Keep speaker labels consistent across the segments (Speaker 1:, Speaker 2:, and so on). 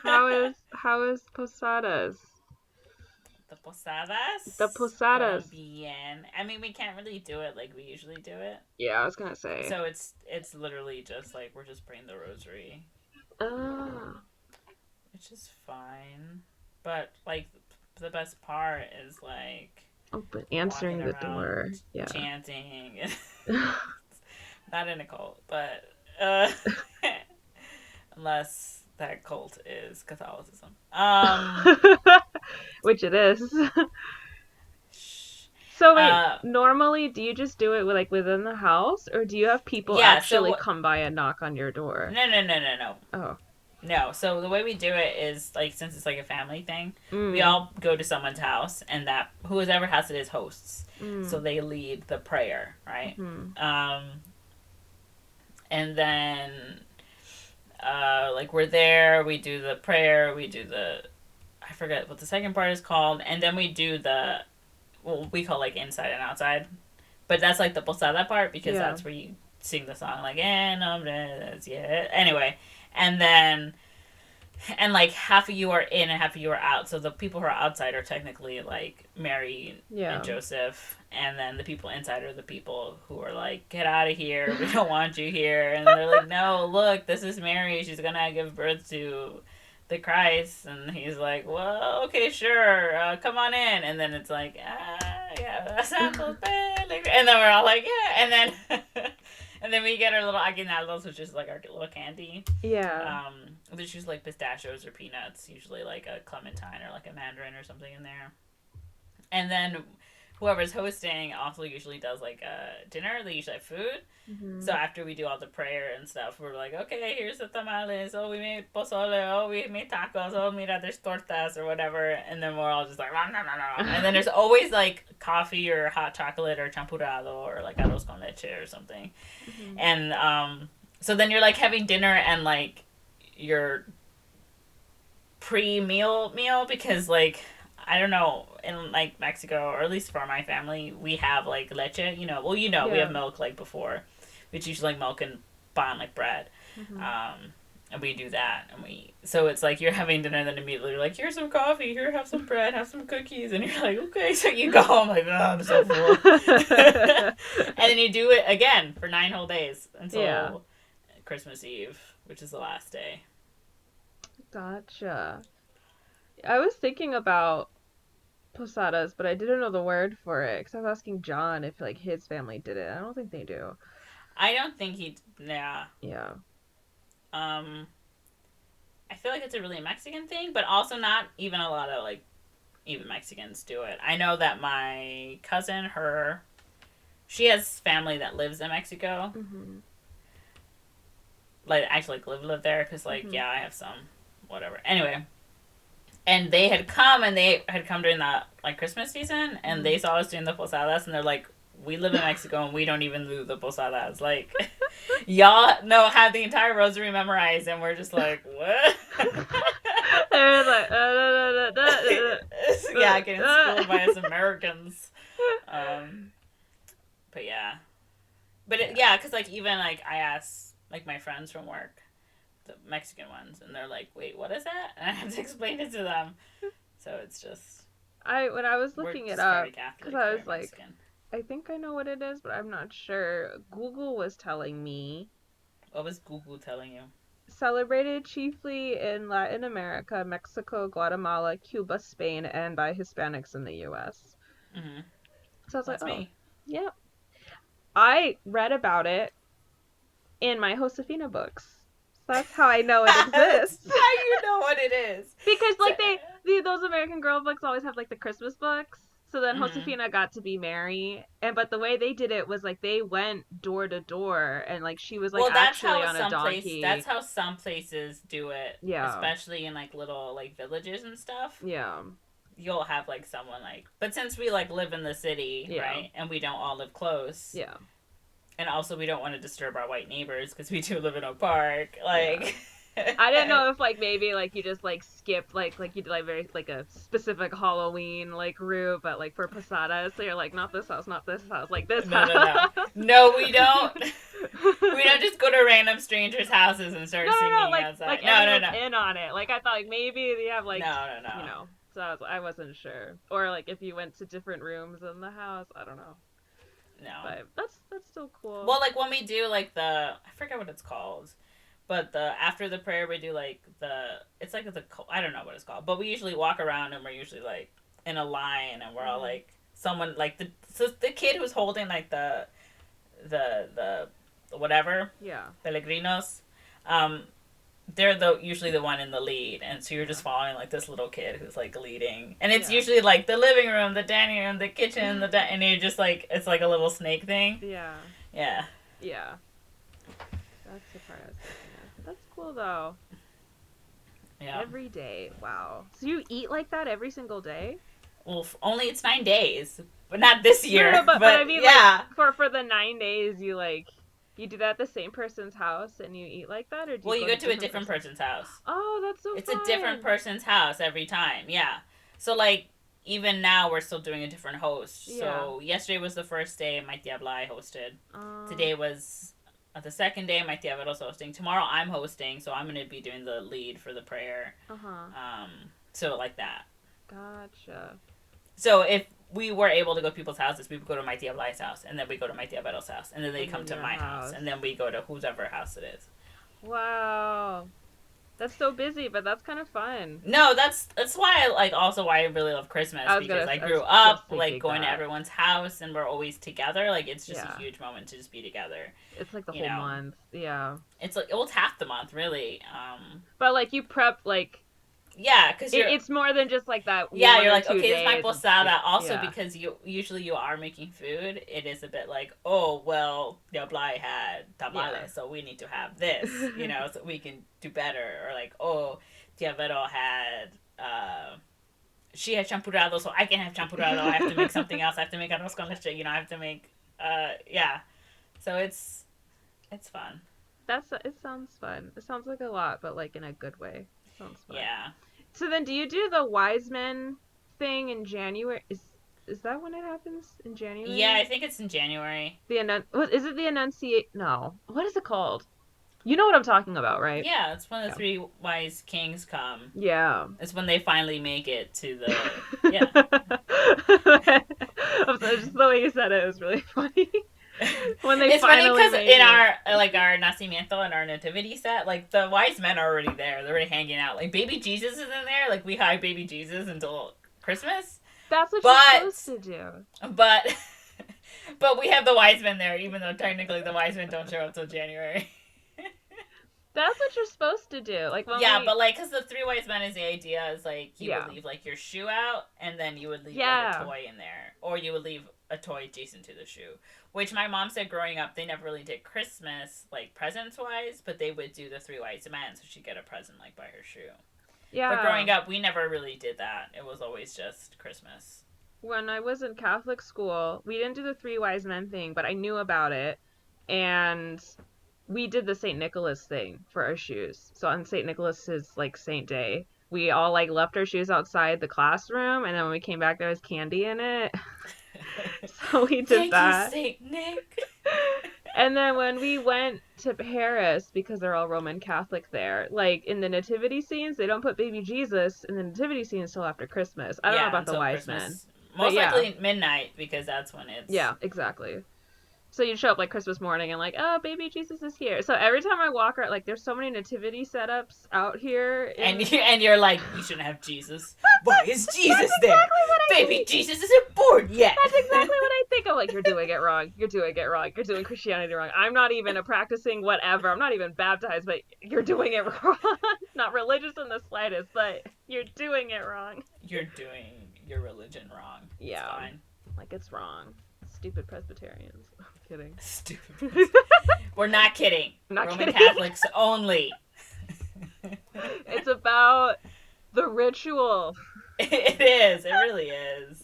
Speaker 1: How is Posadas?
Speaker 2: The
Speaker 1: The
Speaker 2: posadas fueron
Speaker 1: Posadas.
Speaker 2: bien. I mean, we can't really do it like we usually do it.
Speaker 1: Yeah, I was gonna say.
Speaker 2: So it's literally just like we're just praying the rosary,
Speaker 1: Ah.
Speaker 2: which is fine. But like the best part is like
Speaker 1: Oh, but
Speaker 2: walking
Speaker 1: answering the
Speaker 2: around
Speaker 1: door. Yeah.
Speaker 2: chanting. Not in a cult, but uh, unless that cult is Catholicism.
Speaker 1: Which it is. So wait,
Speaker 2: uh,
Speaker 1: normally do you just do it with, like within the house, or do you have people
Speaker 2: yeah.
Speaker 1: actually
Speaker 2: So
Speaker 1: come by and knock on your door?
Speaker 2: no.
Speaker 1: Oh.
Speaker 2: No, so the way we do it is like since it's like a family thing, we
Speaker 1: Mm.
Speaker 2: all go to someone's house and that whoever house it is hosts. So
Speaker 1: Mm.
Speaker 2: they lead the prayer, right?
Speaker 1: Hmm.
Speaker 2: And then like we're there, we do the prayer, we do the I forget what the second part is called, and then we do the well we call like inside and outside, but that's like the posada part because
Speaker 1: Yeah.
Speaker 2: that's where you sing the song like yeah. Anyway, and then and like half of you are in and half of you are out. So the people who are outside are technically like Mary and
Speaker 1: Yeah.
Speaker 2: Joseph, and then the people inside are the people who are like, "Get out of here! We don't want you here." And they're like, "No, look, this is Mary. She's gonna give birth to the Christ." And he's like, "Well, okay, sure, come on in." And then it's like, yeah, Santos, and then we're all like, "Yeah," and then. And then we get our little aguinaldos, which is like our little candy.
Speaker 1: Yeah.
Speaker 2: There's usually like pistachios or peanuts, usually like a clementine or like a mandarin or something in there. And then whoever's hosting also usually does like a dinner. They usually have food. So
Speaker 1: Hmm.
Speaker 2: after we do all the prayer and stuff, we're like, okay, here's the tamales. Oh, we made pozole. Oh, we made tacos. Oh, mira, there's tortas or whatever. And then we're all just like, rah, rah, rah, rah. And then there's always like coffee or hot chocolate or champurrado or like arroz con leche or something.
Speaker 1: Hmm.
Speaker 2: And so then you're like having dinner and like your pre meal because like I don't know in like Mexico or at least for my family we have like leche we
Speaker 1: Yeah.
Speaker 2: have milk like before which usually like milk and pan like bread
Speaker 1: Hmm.
Speaker 2: um and we do that and we so it's like you're having dinner and then immediately you're like here's some coffee here have some bread have some cookies and you're like okay so you go home like oh I'm so full and then you do it again for 9 whole days
Speaker 1: Yeah.
Speaker 2: until Christmas Eve which is the last day.
Speaker 1: Gotcha. I was thinking about posadas, but I didn't know the word for it because I was asking John if like his family did it. I don't think they do.
Speaker 2: I don't think he. Yeah.
Speaker 1: Yeah.
Speaker 2: Um. I feel like it's a really Mexican thing, but also not even a lot of like even Mexicans do it. I know that my cousin, she has family that lives in Mexico.
Speaker 1: Hmm.
Speaker 2: Like actually like, live there because like
Speaker 1: Hmm.
Speaker 2: yeah, I have some whatever. Anyway, and they had come during the like Christmas season, and
Speaker 1: Hmm.
Speaker 2: they saw us doing the posadas, and they're like, "We live in Mexico, and we don't even do the posadas. Like, y'all know have the entire rosary memorized, and we're just like, what?"
Speaker 1: They're like,
Speaker 2: Yeah, getting schooled by us Americans. Um, but yeah,
Speaker 1: yeah.
Speaker 2: yeah, because like even like I asked like my friends from work, the Mexican ones, and they're like, "Wait, what is that?" And I have to explain it to them. So it's just
Speaker 1: I when I was
Speaker 2: we're
Speaker 1: looking it
Speaker 2: just very
Speaker 1: up, because
Speaker 2: Catholic,
Speaker 1: I
Speaker 2: very
Speaker 1: was like,
Speaker 2: Mexican.
Speaker 1: I think I know what it is, but I'm not sure. Google was telling me
Speaker 2: What was Google telling you?
Speaker 1: celebrated chiefly in Latin America, Mexico, Guatemala, Cuba, Spain, and by Hispanics in the US.
Speaker 2: Mm-hmm.
Speaker 1: So I was like,
Speaker 2: That's
Speaker 1: oh,
Speaker 2: me.
Speaker 1: yeah. I read about it in my Josefina books. So that's how I know it
Speaker 2: That's
Speaker 1: exists.
Speaker 2: how you know what it is.
Speaker 1: Because
Speaker 2: So,
Speaker 1: like those American Girl books always have like the Christmas books. So then
Speaker 2: mm-hmm.
Speaker 1: Josefina got to be Mary, and but the way they did it was like they went door to door, and like she was like
Speaker 2: Well,
Speaker 1: actually on a
Speaker 2: that's
Speaker 1: donkey.
Speaker 2: how some places do it,
Speaker 1: Yeah,
Speaker 2: especially in like little like villages and stuff.
Speaker 1: yeah,
Speaker 2: You'll have like someone like, but since we like live in the city,
Speaker 1: yeah,
Speaker 2: right, and we don't all live close,
Speaker 1: yeah,
Speaker 2: and also we don't want to disturb our white neighbors because we do live in a park,
Speaker 1: yeah.
Speaker 2: like.
Speaker 1: I didn't know if like maybe like you just like skipped like you did like very like a specific Halloween like route, but like for posadas, so you're like not this house, not this house, like this
Speaker 2: No,
Speaker 1: house.
Speaker 2: no, no. No, we don't. We don't just go to random strangers' houses and
Speaker 1: No,
Speaker 2: start
Speaker 1: no, no,
Speaker 2: singing
Speaker 1: like
Speaker 2: outside. No, no,
Speaker 1: everyone's
Speaker 2: no.
Speaker 1: in on it. Like I thought, like maybe they have like
Speaker 2: No, no, no.
Speaker 1: so I wasn't sure, or like if you went to different rooms in the house, I don't know,
Speaker 2: No.
Speaker 1: but that's still cool.
Speaker 2: Well, like when we do like I forget what it's called, but the after the prayer we do like it's like the I don't know what it's called, but we usually walk around and we're usually like in a line and we're all
Speaker 1: Mm-hmm.
Speaker 2: like someone like the kid who's holding like the whatever
Speaker 1: Yeah,
Speaker 2: peregrinos, um, they're usually the one in the lead, and so you're
Speaker 1: yeah,
Speaker 2: just following like this little kid who's like leading, and it's
Speaker 1: yeah,
Speaker 2: usually like the living room, the dining room, the kitchen, and you're just like it's like a little snake thing.
Speaker 1: yeah,
Speaker 2: Yeah,
Speaker 1: yeah. That's the part I was thinking of. But that's cool though.
Speaker 2: yeah.
Speaker 1: Every day. Wow. So you eat like that every single day?
Speaker 2: Well, only it's 9 days, but not this
Speaker 1: No, no,
Speaker 2: year.
Speaker 1: no, but I
Speaker 2: But
Speaker 1: mean like
Speaker 2: yeah.
Speaker 1: for the 9 days you like you do that at the same person's house and you eat like that, or do you
Speaker 2: Well, you
Speaker 1: go
Speaker 2: go
Speaker 1: to
Speaker 2: to a
Speaker 1: different
Speaker 2: different
Speaker 1: persons?
Speaker 2: person's house.
Speaker 1: Oh, that's so
Speaker 2: It's a different
Speaker 1: fun.
Speaker 2: person's house every time. Yeah. So like even now we're still doing a different host.
Speaker 1: Yeah.
Speaker 2: So yesterday was the first day my Diabla I hosted.
Speaker 1: Uh,
Speaker 2: Today was the second day my Diablo's hosting. Tomorrow I'm hosting, so I'm going to be doing the lead for the prayer.
Speaker 1: uh-huh.
Speaker 2: So like that.
Speaker 1: Gotcha.
Speaker 2: So if we were able to go to people's houses, we would go to my Diabla's house, and then we go to my Diablo's house, and then they
Speaker 1: And
Speaker 2: come
Speaker 1: then
Speaker 2: to
Speaker 1: your
Speaker 2: my house,
Speaker 1: house.
Speaker 2: and then we go to whoever house it is.
Speaker 1: Wow. That's so busy, but that's kind of fun.
Speaker 2: No, that's why why I really love Christmas, because I
Speaker 1: I
Speaker 2: grew
Speaker 1: was
Speaker 2: up
Speaker 1: just
Speaker 2: like
Speaker 1: thinking
Speaker 2: going to
Speaker 1: that.
Speaker 2: everyone's house and we're always together. Like it's just a
Speaker 1: Yeah.
Speaker 2: huge moment to just be together.
Speaker 1: It's like the
Speaker 2: You
Speaker 1: whole
Speaker 2: know,
Speaker 1: month. Yeah.
Speaker 2: it's like well, it's half the month really.
Speaker 1: But like you prep like
Speaker 2: Yeah, because
Speaker 1: it's more than just like that
Speaker 2: yeah,
Speaker 1: one
Speaker 2: you're
Speaker 1: or
Speaker 2: like,
Speaker 1: two
Speaker 2: okay, this is my
Speaker 1: days.
Speaker 2: posada. Also,
Speaker 1: Yeah.
Speaker 2: because you are making food, it is a bit like, oh well, Diablai had tamales,
Speaker 1: Yeah.
Speaker 2: so we need to have this, so we can do better. Or like, oh, Diavero had she had champurrado, so I can have champurrado. I have to make something else. I have to make arroz con leche. I have to make yeah. So it's fun.
Speaker 1: It sounds fun. It sounds like a lot, but like in a good way. It sounds fun.
Speaker 2: Yeah.
Speaker 1: So then do you do the wise men thing in January? Is that when it happens in
Speaker 2: Yeah,
Speaker 1: January?
Speaker 2: I think it's in January.
Speaker 1: What is it, the Annunciate? No. What is it called? You know what I'm talking about, right?
Speaker 2: Yeah, it's when the
Speaker 1: Yeah.
Speaker 2: three wise kings come.
Speaker 1: Yeah.
Speaker 2: It's when they finally make it to the yeah.
Speaker 1: I'm sorry, just the way you said it was really funny. When they
Speaker 2: It's funny
Speaker 1: finally
Speaker 2: because
Speaker 1: make
Speaker 2: in
Speaker 1: it.
Speaker 2: our nacimiento and our nativity set, like the wise men are already there. They're already hanging out. Like baby Jesus is in there. Like we hide baby Jesus until Christmas,
Speaker 1: That's what you're supposed
Speaker 2: but
Speaker 1: to do.
Speaker 2: but but we have the wise men there, even though technically the wise men don't show up till January.
Speaker 1: That's what you're supposed to do. Like when
Speaker 2: Yeah,
Speaker 1: we
Speaker 2: but like, cause the three wise men is the idea is like you would
Speaker 1: Yeah.
Speaker 2: leave like your shoe out, and then you would leave like a
Speaker 1: Yeah.
Speaker 2: toy in there, or you would leave a toy adjacent to the shoe. Which my mom said growing up, they never really did Christmas like presents wise, but they would do the three wise men, so she'd get a present like by her shoe. But
Speaker 1: Yeah.
Speaker 2: growing up, we never really did that. It was always just Christmas.
Speaker 1: When I was in Catholic school, we didn't do the three wise men thing, but I knew about it. And we did the St. Nicholas thing for our shoes. So on St. Nicholas's like Saint Day, we all like left our shoes outside the classroom, and then when we came back there was candy in it. So we did
Speaker 2: Thank you,
Speaker 1: that.
Speaker 2: Saint Nick.
Speaker 1: And then when we went to Paris, because they're all Roman Catholic there, like in the nativity scenes, they don't put baby Jesus in the nativity scenes till after Christmas. I don't know
Speaker 2: Yeah,
Speaker 1: about the
Speaker 2: until
Speaker 1: wise men.
Speaker 2: Christmas.
Speaker 1: But
Speaker 2: Most
Speaker 1: yeah,
Speaker 2: likely midnight because that's when it's.
Speaker 1: yeah, exactly. So you'd show up like Christmas morning and like, oh, baby Jesus is here. So every time I walk around, like, there's so many nativity setups out here.
Speaker 2: And you're like, you shouldn't have Jesus. Why is Jesus
Speaker 1: That's
Speaker 2: there?
Speaker 1: exactly what I
Speaker 2: Baby
Speaker 1: think.
Speaker 2: Jesus isn't born yet.
Speaker 1: That's exactly what I think. I'm like, you're doing it wrong. You're doing it wrong. You're doing Christianity wrong. I'm not even a practicing whatever. I'm not even baptized, but you're doing it wrong. Not religious in the slightest, but you're doing it wrong.
Speaker 2: You're doing your religion wrong.
Speaker 1: Yeah,
Speaker 2: It's fine.
Speaker 1: like it's wrong. Stupid Presbyterians. I'm kidding.
Speaker 2: Stupid. We're not kidding.
Speaker 1: I'm not
Speaker 2: Roman
Speaker 1: kidding.
Speaker 2: Catholics only.
Speaker 1: It's about the ritual.
Speaker 2: It is. It really is.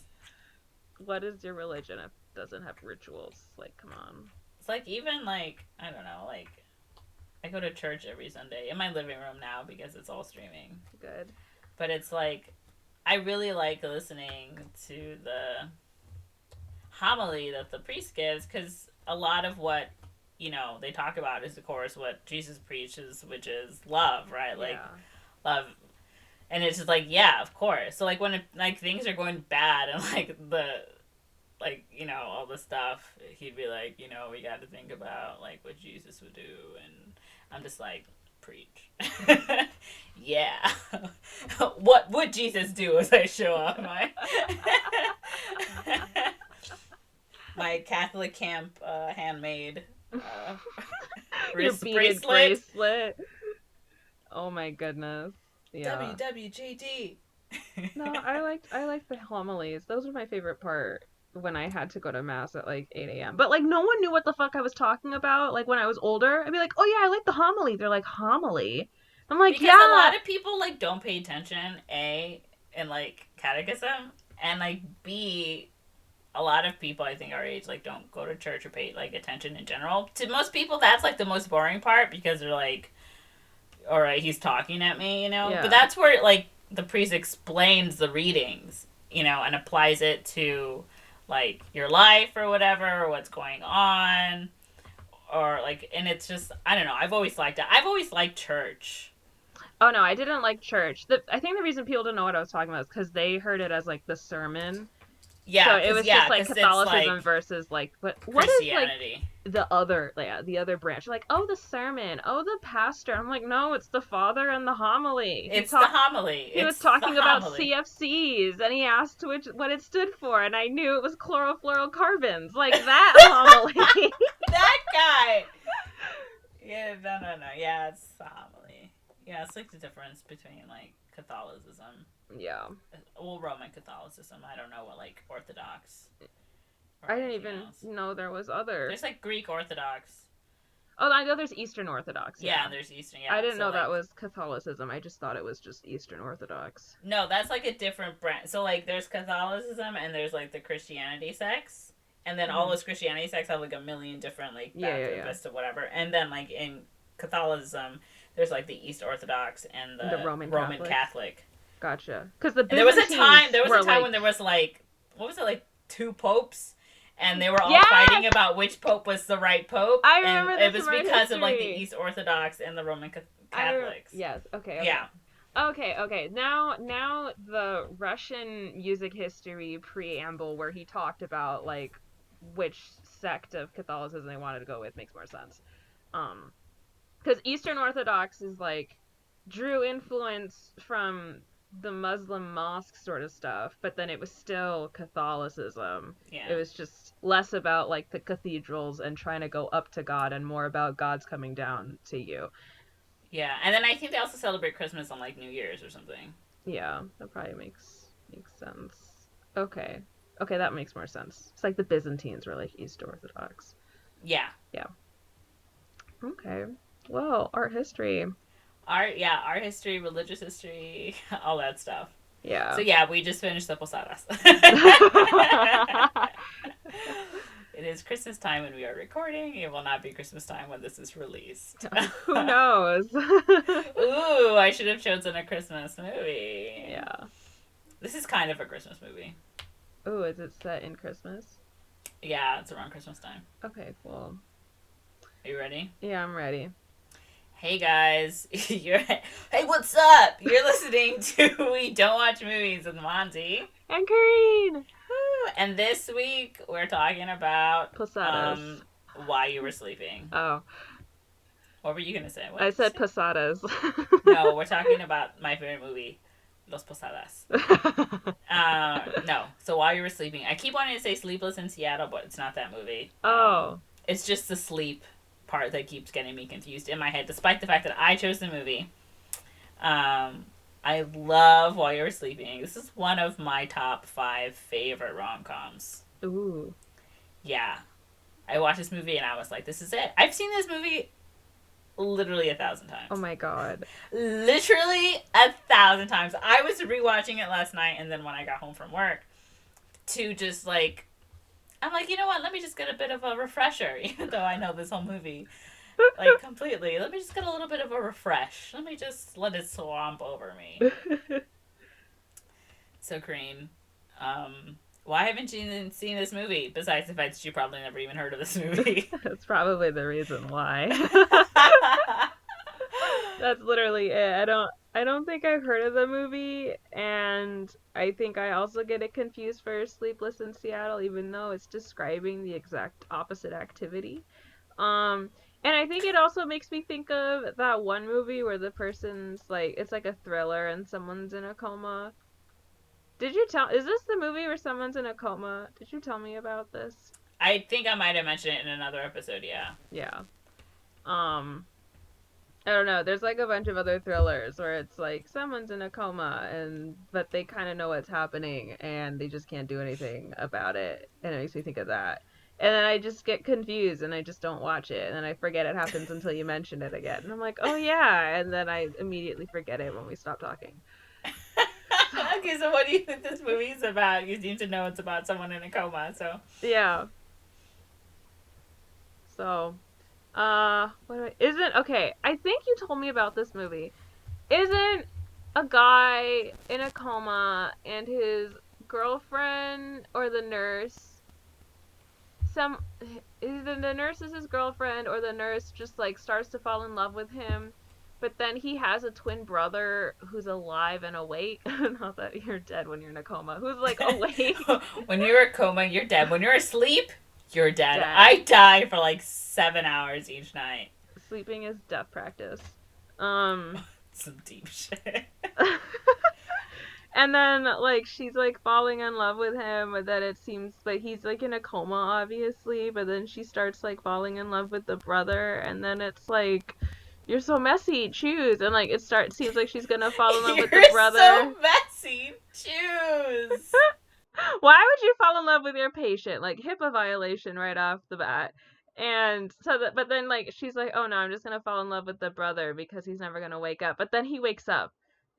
Speaker 1: What is your religion if it doesn't have rituals? Like, come on.
Speaker 2: It's like even like I don't know like I go to church every Sunday in my living room now because it's all streaming.
Speaker 1: Good.
Speaker 2: But it's like, I really like listening to the homily that the priest gives because a lot of what, they talk about is, of course, what Jesus preaches, which is love, right? Like,
Speaker 1: Yeah.
Speaker 2: love. And it's just like, yeah, of course. So, like, when things are going bad and, all the stuff, he'd be like, we got to think about, like, what Jesus would do. And I'm just like, preach. Yeah. What would Jesus do as I show up? My Catholic camp handmade
Speaker 1: Your
Speaker 2: wrist
Speaker 1: beaded bracelet. Oh my goodness. Yeah.
Speaker 2: WWJD.
Speaker 1: No, I liked the homilies. Those were my favorite part when I had to go to mass at like 8 a.m. But like no one knew what the fuck I was talking about. Like when I was older, I'd be like, "Oh yeah, I like the homily." They're like, "Homily." I'm like,
Speaker 2: Because a
Speaker 1: "Yeah."
Speaker 2: lot of people like don't pay attention, A, in like catechism, and like B, a lot of people I think our age like don't go to church or pay like attention in general. To most people that's like the most boring part because they're like, all right, he's talking at me. But
Speaker 1: Yeah.
Speaker 2: that's where like the priest explains the readings, and applies it to like your life or whatever, or what's going on, or like, and it's just, I don't know. I've always liked it. I've always liked church.
Speaker 1: Oh no, I didn't like church. I think the reason people didn't know what I was talking about is because they heard it as like the sermon. So
Speaker 2: Yeah,
Speaker 1: it
Speaker 2: because
Speaker 1: was just like
Speaker 2: it's
Speaker 1: Catholicism
Speaker 2: like
Speaker 1: versus like, but what is like
Speaker 2: Christianity.
Speaker 1: the other branch? Like, oh, the sermon, oh, the pastor. I'm like, no, it's the father and the homily.
Speaker 2: It's the homily.
Speaker 1: He was
Speaker 2: It's the
Speaker 1: talking about
Speaker 2: homily.
Speaker 1: CFCs, and he asked what it stood for, and I knew it was chlorofluorocarbons, like that homily.
Speaker 2: That guy. Yeah, no. Yeah, it's the homily. Yeah, it's like the difference between like Catholicism,
Speaker 1: Yeah,
Speaker 2: well, Roman Catholicism. I don't know what like Orthodox or
Speaker 1: I didn't
Speaker 2: anything
Speaker 1: even
Speaker 2: else.
Speaker 1: know there was other.
Speaker 2: There's like Greek Orthodox.
Speaker 1: Oh, I know there's Eastern Orthodox.
Speaker 2: Yeah,
Speaker 1: Yeah,
Speaker 2: and there's Eastern. Yeah,
Speaker 1: I didn't
Speaker 2: so
Speaker 1: know that
Speaker 2: like,
Speaker 1: was Catholicism. I just thought it was just Eastern Orthodox.
Speaker 2: no, that's like a different branch. So like, there's Catholicism and there's like the Christianity sects, and then all
Speaker 1: Mm-hmm.
Speaker 2: those Christianity sects have like a million different like
Speaker 1: Yeah.
Speaker 2: Baptist or whatever, and then like in Catholicism, there's like the East Orthodox and
Speaker 1: The
Speaker 2: the
Speaker 1: Roman
Speaker 2: Roman
Speaker 1: Catholics.
Speaker 2: Catholic.
Speaker 1: Gotcha. Because the
Speaker 2: And there was a
Speaker 1: Byzantines
Speaker 2: time. There was
Speaker 1: were
Speaker 2: a time
Speaker 1: like,
Speaker 2: when there was like, what was it, like two popes, and they were all
Speaker 1: yes,
Speaker 2: fighting about which pope was the right pope,
Speaker 1: I
Speaker 2: and
Speaker 1: remember
Speaker 2: it
Speaker 1: this
Speaker 2: was
Speaker 1: from art
Speaker 2: because of like the
Speaker 1: history.
Speaker 2: East Orthodox and the Roman Catholics.
Speaker 1: Yes. Okay.
Speaker 2: Yeah.
Speaker 1: Okay. Now the Russian music history preamble where he talked about like which sect of Catholicism they wanted to go with makes more sense. Um, because Eastern Orthodox is like drew influence from the Muslim mosque sort of stuff, but then it was still Catholicism.
Speaker 2: Yeah.
Speaker 1: It was just less about like the cathedrals and trying to go up to God and more about God's coming down to you.
Speaker 2: Yeah, and then I think they also celebrate Christmas on like New Year's or something.
Speaker 1: Yeah, that probably makes sense. Okay. Okay, that makes more sense. It's like the Byzantines were like East Orthodox.
Speaker 2: Yeah.
Speaker 1: Yeah. Okay. Well, art history.
Speaker 2: Art history, religious history, all that stuff.
Speaker 1: Yeah.
Speaker 2: So yeah, we just finished the posadas. It is Christmas time when we are recording. It will not be Christmas time when this is released.
Speaker 1: Who knows?
Speaker 2: Ooh, I should have chosen a Christmas movie.
Speaker 1: Yeah.
Speaker 2: This is kind of a Christmas movie.
Speaker 1: Oh, is it set in Christmas?
Speaker 2: Yeah, it's around Christmas time.
Speaker 1: Okay, cool.
Speaker 2: Are you ready?
Speaker 1: Yeah, I'm ready.
Speaker 2: Hey guys, hey, what's up? You're listening to We Don't Watch Movies with Monze.
Speaker 1: And Corinne!
Speaker 2: And this week we're talking about
Speaker 1: Posadas.
Speaker 2: why you were sleeping.
Speaker 1: Oh,
Speaker 2: What were you gonna say? What
Speaker 1: I
Speaker 2: did you
Speaker 1: said
Speaker 2: say?
Speaker 1: posadas.
Speaker 2: No, we're talking about my favorite movie, Los Posadas. No. So while you were sleeping, I keep wanting to say Sleepless in Seattle, but it's not that movie.
Speaker 1: Oh.
Speaker 2: It's just the sleep part that keeps getting me confused in my head, despite the fact that I chose the movie. I love While You Were Sleeping. This is one of my top 5 favorite rom-coms.
Speaker 1: Ooh.
Speaker 2: Yeah. I watched this movie and I was like, this is it. I've seen this movie literally 1,000 times.
Speaker 1: Oh my god.
Speaker 2: Literally 1,000 times. I was rewatching it last night, and then when I got home from work, to just like, I'm like, you know what? Let me just get a bit of a refresher, even though I know this whole movie. Like, completely. Let me just get a little bit of a refresh. Let me just let it swamp over me. So, Corinne, why haven't you seen this movie? Besides the fact that you probably never even heard of this movie.
Speaker 1: That's probably the reason why. That's literally it. I don't think I've heard of the movie, and I think I also get it confused for Sleepless in Seattle, even though it's describing the exact opposite activity. Um, and I think it also makes me think of that one movie where the person's like, it's like a thriller and someone's in a coma. Is this the movie where someone's in a coma? Did you tell me about this?
Speaker 2: I think I might have mentioned it in another episode, yeah.
Speaker 1: Yeah. Um, I don't know. There's like a bunch of other thrillers where it's like someone's in a coma but they kind of know what's happening and they just can't do anything about it. And it makes me think of that. And then I just get confused and I just don't watch it. And then I forget it happens until you mention it again. And I'm like, "Oh yeah." And then I immediately forget it when we stop talking.
Speaker 2: Okay, so what do you think this movie is about? You seem to know it's about someone in a coma, so.
Speaker 1: Yeah. So, isn't okay, I think you told me about this movie. Isn't a guy in a coma and his girlfriend or the nurse some either the nurse is his girlfriend or the nurse just like starts to fall in love with him, but then he has a twin brother who's alive and awake. Not that you're dead when you're in a coma. Who's like awake.
Speaker 2: When you're in a coma, you're dead. When you're asleep, you're dead.
Speaker 1: Dead.
Speaker 2: I die for like 7 hours each night.
Speaker 1: Sleeping is death practice.
Speaker 2: Some deep shit.
Speaker 1: And then like she's like falling in love with him, but then it seems like he's like in a coma obviously, but then she starts like falling in love with the brother, and then it's like, you're so messy, choose. And like seems like she's gonna fall in love with the brother.
Speaker 2: You're so messy, choose.
Speaker 1: Why would you fall in love with your patient? Like HIPAA violation right off the bat. And so that, but then like she's like, oh no, I'm just gonna fall in love with the brother because he's never gonna wake up. But then he wakes up.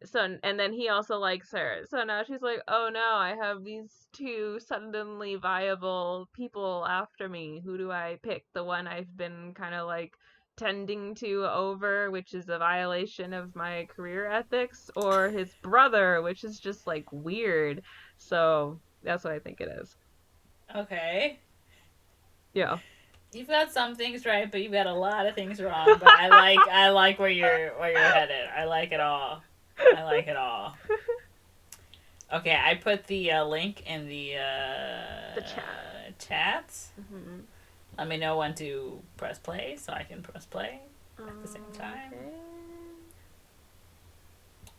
Speaker 1: So, and then he also likes her. So now she's like, oh no, I have these two suddenly viable people after me. Who do I pick? The one I've been kind of like tending to over, which is a violation of my career ethics, or his brother, which is just like weird. So that's what I think it is.
Speaker 2: Okay.
Speaker 1: Yeah.
Speaker 2: You've got some things right, but you've got a lot of things wrong. But I like where you're headed. I like it all. I like it all. Okay, I put the link in the chats.
Speaker 1: Mm-hmm.
Speaker 2: Let me know when to press play so I can press play at the same time.
Speaker 1: Okay.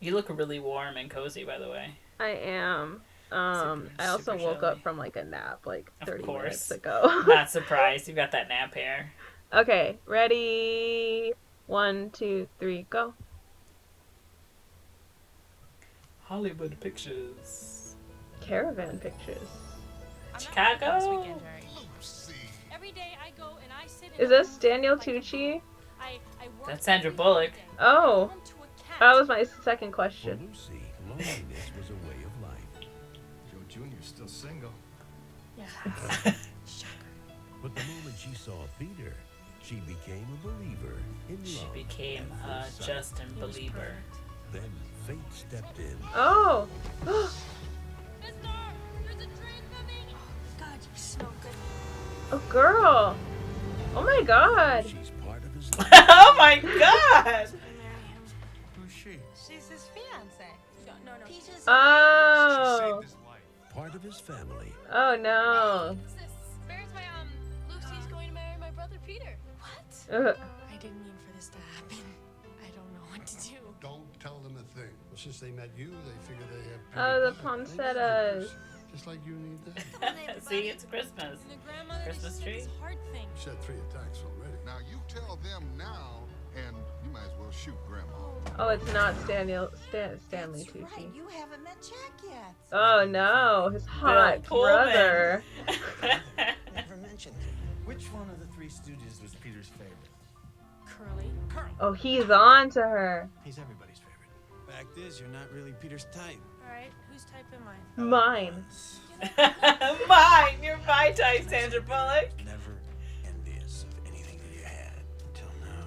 Speaker 2: You look really warm and cozy, by the way.
Speaker 1: I am. I also woke up from like a nap like 30 minutes ago.
Speaker 2: Not surprised. You got that nap hair.
Speaker 1: Okay, ready? 1, 2, 3, go.
Speaker 2: Hollywood Pictures.
Speaker 1: Caravan Pictures.
Speaker 2: Chicago?
Speaker 3: Every day I go and I sit
Speaker 1: Is this Daniel Tucci?
Speaker 2: That's Sandra Bullock.
Speaker 1: Oh, that was my second question.
Speaker 4: For Lucy, loneliness was a way of life.
Speaker 5: Joe Jr.'s still single.
Speaker 2: Yeah.
Speaker 4: But the moment she saw Peter, she became a believer in love.
Speaker 2: She became a Justin Belieber.
Speaker 4: Then fate stepped in.
Speaker 1: Oh.
Speaker 3: There's a train coming. Oh, God, you smell good.
Speaker 1: Oh, girl. Oh my God.
Speaker 4: She's part of his life.
Speaker 2: Oh my God!
Speaker 5: Who's she?
Speaker 6: She's his fiance.
Speaker 3: No.
Speaker 6: Peaches.
Speaker 1: Oh.
Speaker 5: She saved his life.
Speaker 4: Part of his family.
Speaker 1: Oh no.
Speaker 3: Where's my Lucy's going to marry my brother Peter.
Speaker 6: What?
Speaker 1: Ugh.
Speaker 6: I didn't mean for this to happen. I don't know what to do.
Speaker 7: Don't tell them a thing. Well, since they met you, they figure they have.
Speaker 1: Oh, the
Speaker 7: people. They need
Speaker 1: poinsettias.
Speaker 7: yours, just like you need them.
Speaker 2: See, it's Christmas.
Speaker 3: And the grandmother
Speaker 2: Christmas
Speaker 3: just
Speaker 2: tree?
Speaker 3: This hard thing.
Speaker 7: You said 3 attacks already.
Speaker 8: Now you tell them now, and you might as well shoot Grandma.
Speaker 1: Oh, it's not Stanley
Speaker 6: That's
Speaker 1: Tucci.
Speaker 6: right. You haven't met Jack yet.
Speaker 1: Oh no, his hot
Speaker 2: Bill Pullman.
Speaker 1: brother.
Speaker 9: Never mentioned it. Which one of the Three Stooges was Peter's favorite?
Speaker 3: Curly.
Speaker 1: Oh, he's on to her.
Speaker 9: He's everybody's favorite. Fact is, you're not really Peter's type.
Speaker 3: All right, whose type am I?
Speaker 1: Mine.
Speaker 2: Mine! You're my type, Sandra Bullock.
Speaker 9: Never envious of anything that you had until now.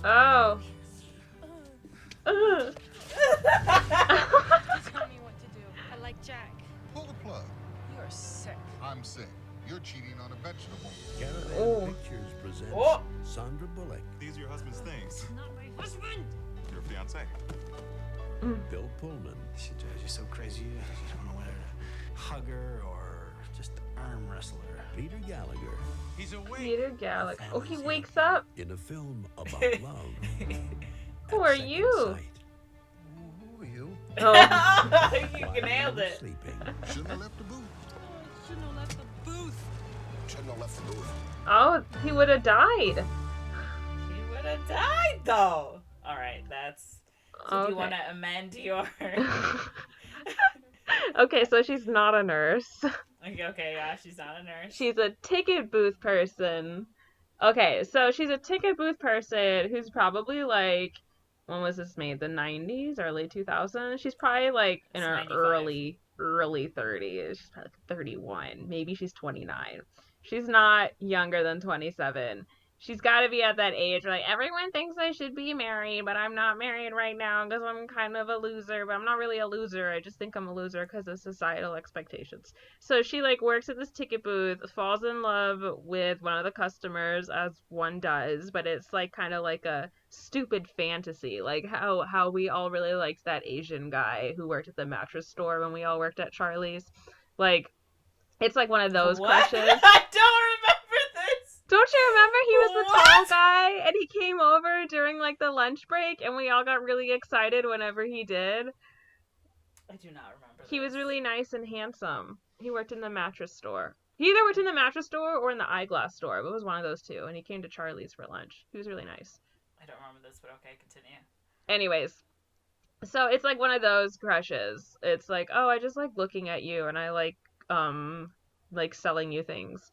Speaker 1: Oh. Ugh.
Speaker 6: Just tell me what to do. I like Jack.
Speaker 8: Pull the plug.
Speaker 6: You're sick.
Speaker 8: I'm sick. You're cheating on a vegetable.
Speaker 4: Caravan
Speaker 1: Oh.
Speaker 4: Pictures presents
Speaker 2: Oh.
Speaker 4: Sandra Bullock,
Speaker 5: These are your husband's things.
Speaker 6: Not my husband.
Speaker 5: Your fiance.
Speaker 4: Bill Pullman,
Speaker 9: She drives you so crazy, you don't know whether to hug her or just arm wrestle her.
Speaker 4: Peter Gallagher,
Speaker 5: He's awake.
Speaker 1: Peter Gallagher. Oh, he wakes up.
Speaker 4: in a film about love.
Speaker 1: Who
Speaker 4: at
Speaker 1: are
Speaker 4: second
Speaker 1: you?
Speaker 4: sight,
Speaker 8: Who are you?
Speaker 1: Oh.
Speaker 2: You
Speaker 4: while
Speaker 2: nailed
Speaker 4: he was
Speaker 2: it.
Speaker 4: Sleeping.
Speaker 8: Shouldn't have left the booth.
Speaker 6: Shouldn't have left the booth.
Speaker 8: Shouldn't have left the booth.
Speaker 1: Oh, he would have died.
Speaker 2: He would have died, though. All right, that's... So do you
Speaker 1: Okay.
Speaker 2: want to amend your...
Speaker 1: Okay, so she's not a nurse.
Speaker 2: Okay, yeah, she's not a nurse.
Speaker 1: She's a ticket booth person. Okay, so she's a ticket booth person who's probably like, when was this made? The 90s, early 2000s? She's probably like in
Speaker 2: It's
Speaker 1: her
Speaker 2: 95.
Speaker 1: early 30s. She's probably like 31. Maybe she's 29. She's not younger than 27. She's got to be at that age where, like, everyone thinks I should be married, but I'm not married right now because I'm kind of a loser. But I'm not really a loser. I just think I'm a loser because of societal expectations. So she, like, works at this ticket booth, falls in love with one of the customers, as one does. But it's, like, kind of like a stupid fantasy. Like, how we all really liked that Asian guy who worked at the mattress store when we all worked at Charlie's. Like, it's, like, one of those
Speaker 2: What?
Speaker 1: crushes.
Speaker 2: I don't remember this.
Speaker 1: Don't you remember he was the tall
Speaker 2: What?
Speaker 1: guy and he came over during like the lunch break and we all got really excited whenever he did?
Speaker 2: I do not remember
Speaker 1: He was
Speaker 2: this.
Speaker 1: really nice and handsome. He worked in the mattress store. He either worked in the mattress store or in the eyeglass store, but it was one of those two. And he came to Charlie's for lunch. He was really nice.
Speaker 2: I don't remember this, but okay, continue.
Speaker 1: Anyways, so it's like one of those crushes. It's like, oh, I just like looking at you and I like selling you things.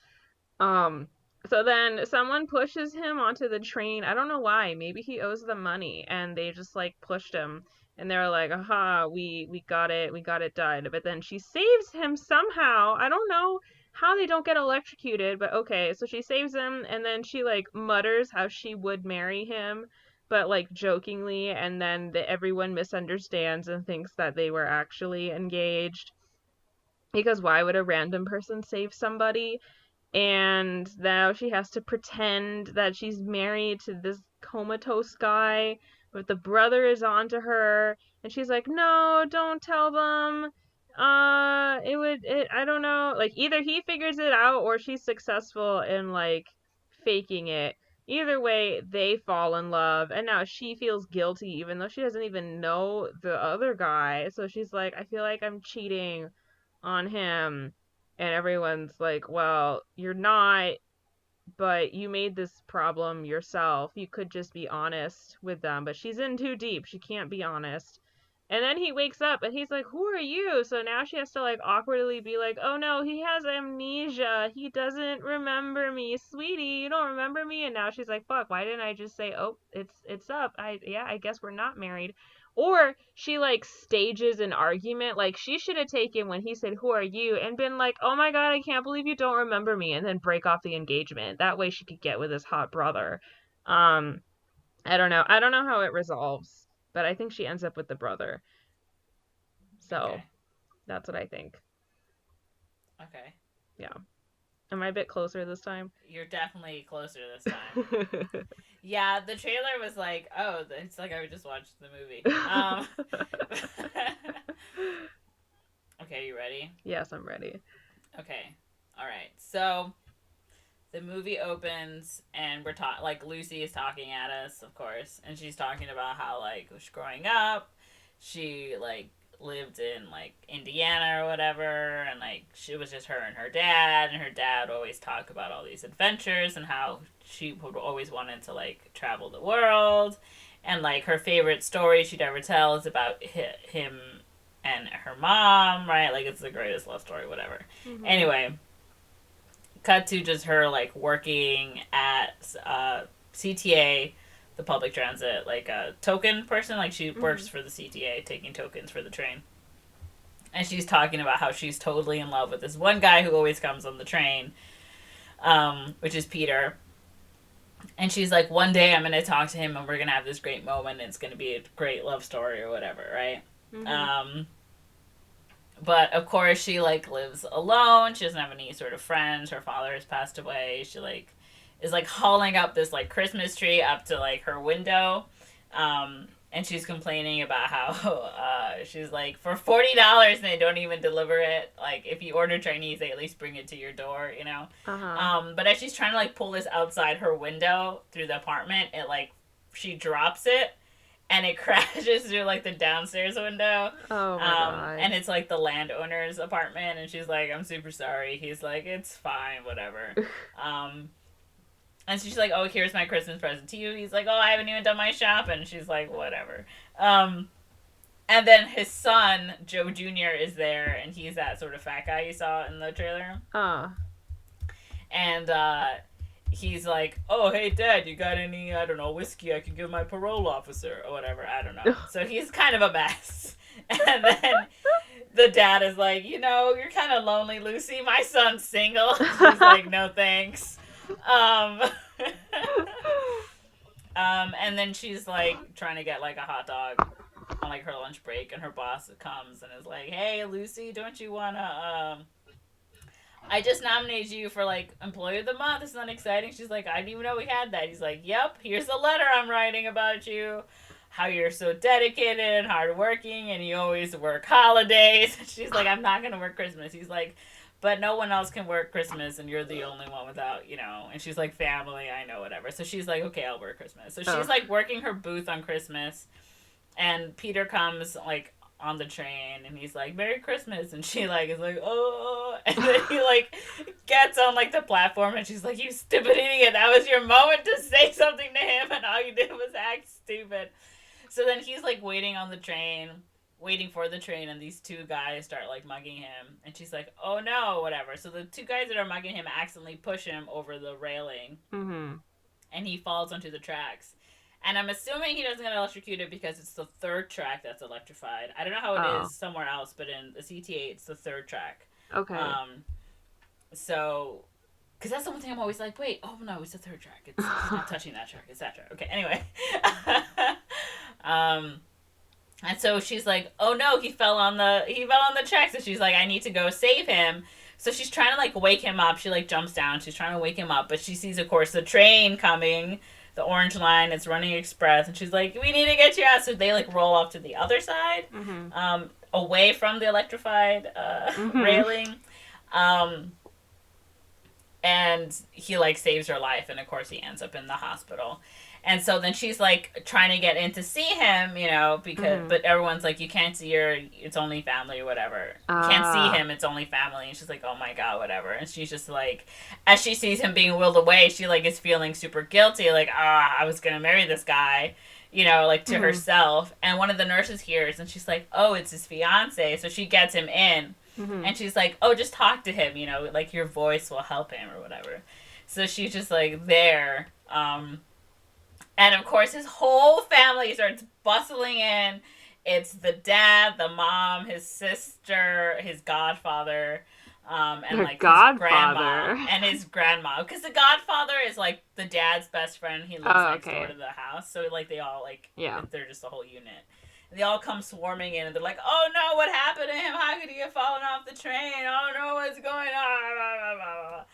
Speaker 1: So then someone pushes him onto the train. I don't know why. Maybe he owes them money and they just like pushed him and they're like, aha, we got it done. But then she saves him somehow. I don't know how they don't get electrocuted, but okay. So she saves him and then she like mutters how she would marry him, but like jokingly, and then everyone misunderstands and thinks that they were actually engaged. Because why would a random person save somebody? And now she has to pretend that she's married to this comatose guy, but the brother is onto her, and she's like, no, don't tell them. I don't know. Like, either he figures it out or she's successful in, like, faking it. Either way, they fall in love, and now she feels guilty even though she doesn't even know the other guy. So she's like, I feel like I'm cheating on him. And everyone's like, well, you're not, but you made this problem yourself. You could just be honest with them. But she's in too deep. She can't be honest. And then he wakes up and he's like, who are you? So now she has to like awkwardly be like, oh no, he has amnesia. He doesn't remember me. Sweetie, you don't remember me? And now she's like, fuck, why didn't I just say, oh, it's up. I guess we're not married. Or she like stages an argument. Like she should have taken when he said, who are you? And been like, oh my God, I can't believe you don't remember me. And then break off the engagement. That way she could get with his hot brother. I don't know. I don't know how it resolves. But I think she ends up with the brother. So,
Speaker 2: Okay.
Speaker 1: That's what I think.
Speaker 2: Okay.
Speaker 1: Yeah. Am I a bit closer this time?
Speaker 2: You're definitely closer this time. Yeah, the trailer was like, oh, it's like I just watched the movie. Okay, you ready?
Speaker 1: Yes, I'm ready.
Speaker 2: Okay. All right. So the movie opens and we're talking, like Lucy is talking at us, of course, and she's talking about how like growing up, she like lived in like Indiana or whatever, and like she was just her and her dad would always talk about all these adventures and how she would always wanted to like travel the world, and like her favorite story she'd ever tell is about him and her mom, right? Like it's the greatest love story, whatever. Mm-hmm. Anyway, cut to just her like working at CTA, the public transit, like a token person. Like she works for the CTA taking tokens for the train. And she's talking about how she's totally in love with this one guy who always comes on the train, which is Peter. And she's like, one day I'm gonna talk to him and we're gonna have this great moment. And it's gonna be a great love story or whatever, right?
Speaker 1: Mm-hmm.
Speaker 2: But of course she like lives alone. She doesn't have any sort of friends. Her father has passed away. She like is like hauling up this like Christmas tree up to like her window. And she's complaining about how she's like, for $40 they don't even deliver it. Like if you order Chinese, they at least bring it to your door, you know. But as she's trying to like pull this outside her window through the apartment, it like she drops it and it crashes through like the downstairs window.
Speaker 1: Oh my god.
Speaker 2: And it's like the landowner's apartment, and she's like, I'm super sorry. He's like, it's fine, whatever. And she's like, oh, here's my Christmas present to you. He's like, oh, I haven't even done my shopping. And she's like, whatever. And then his son, Joe Jr., is there, and he's that sort of fat guy you saw in the trailer. And he's like, oh, hey, Dad, you got any, I don't know, whiskey I can give my parole officer or whatever. I don't know. So he's kind of a mess. And then the dad is like, you know, you're kind of lonely, Lucy. My son's single. She's like, no, thanks. And then she's like trying to get like a hot dog on like her lunch break, and her boss comes and is like, hey, Lucy, don't you wanna I just nominated you for like employee of the month. Isn't that exciting? She's like, I didn't even know we had that. He's like, yep, here's the letter I'm writing about you, how you're so dedicated and hardworking and you always work holidays. She's like, I'm not gonna work Christmas. He's like, but no one else can work Christmas, and you're the only one without, you know. And she's like, family, I know, whatever. So she's like, okay, I'll work Christmas. So she's like working her booth on Christmas, and Peter comes like on the train, and he's like, Merry Christmas, and she like is like, oh, and then he like gets on like the platform, and she's like, you stupid idiot, that was your moment to say something to him, and all you did was act stupid. So then he's like waiting for the train, and these two guys start like mugging him, and she's like, oh no, whatever. So the two guys that are mugging him accidentally push him over the railing, and he falls onto the tracks. And I'm assuming he doesn't get electrocuted because it's the third track that's electrified. I don't know how it is somewhere else, but in the CTA it's the third track.
Speaker 1: Okay.
Speaker 2: So, because that's the one thing I'm always like, wait, oh no, it's the third track. It's not touching that track. It's that track. Okay, anyway. And so she's like, oh no, he fell on the tracks. So she's like, I need to go save him. So she's trying to like wake him up. She like jumps down. She's trying to wake him up, but she sees, of course, the train coming, the orange line. It's running express, and she's like, we need to get you out. So they like roll off to the other side, away from the electrified railing. And he like saves her life, and of course he ends up in the hospital. And so then she's like trying to get in to see him, you know, because but everyone's like, you can't see her, it's only family or whatever. You can't see him, it's only family. And she's like, oh my god, whatever. And she's just like, as she sees him being wheeled away, she like is feeling super guilty, like, I was gonna marry this guy, you know, like to herself. And one of the nurses hears, and she's like, oh, it's his fiance. So she gets him in, and she's like, oh, just talk to him, you know, like your voice will help him or whatever. So she's just like there, and of course his whole family starts bustling in. It's the dad, the mom, his sister, his godfather, and like his grandma and his grandma. Because the godfather is like the dad's best friend. He lives next door to the house. So like they all like, they're just a whole unit. And they all come swarming in, and they're like, oh no, what happened to him? How could he have fallen off the train? Oh no, what's going on?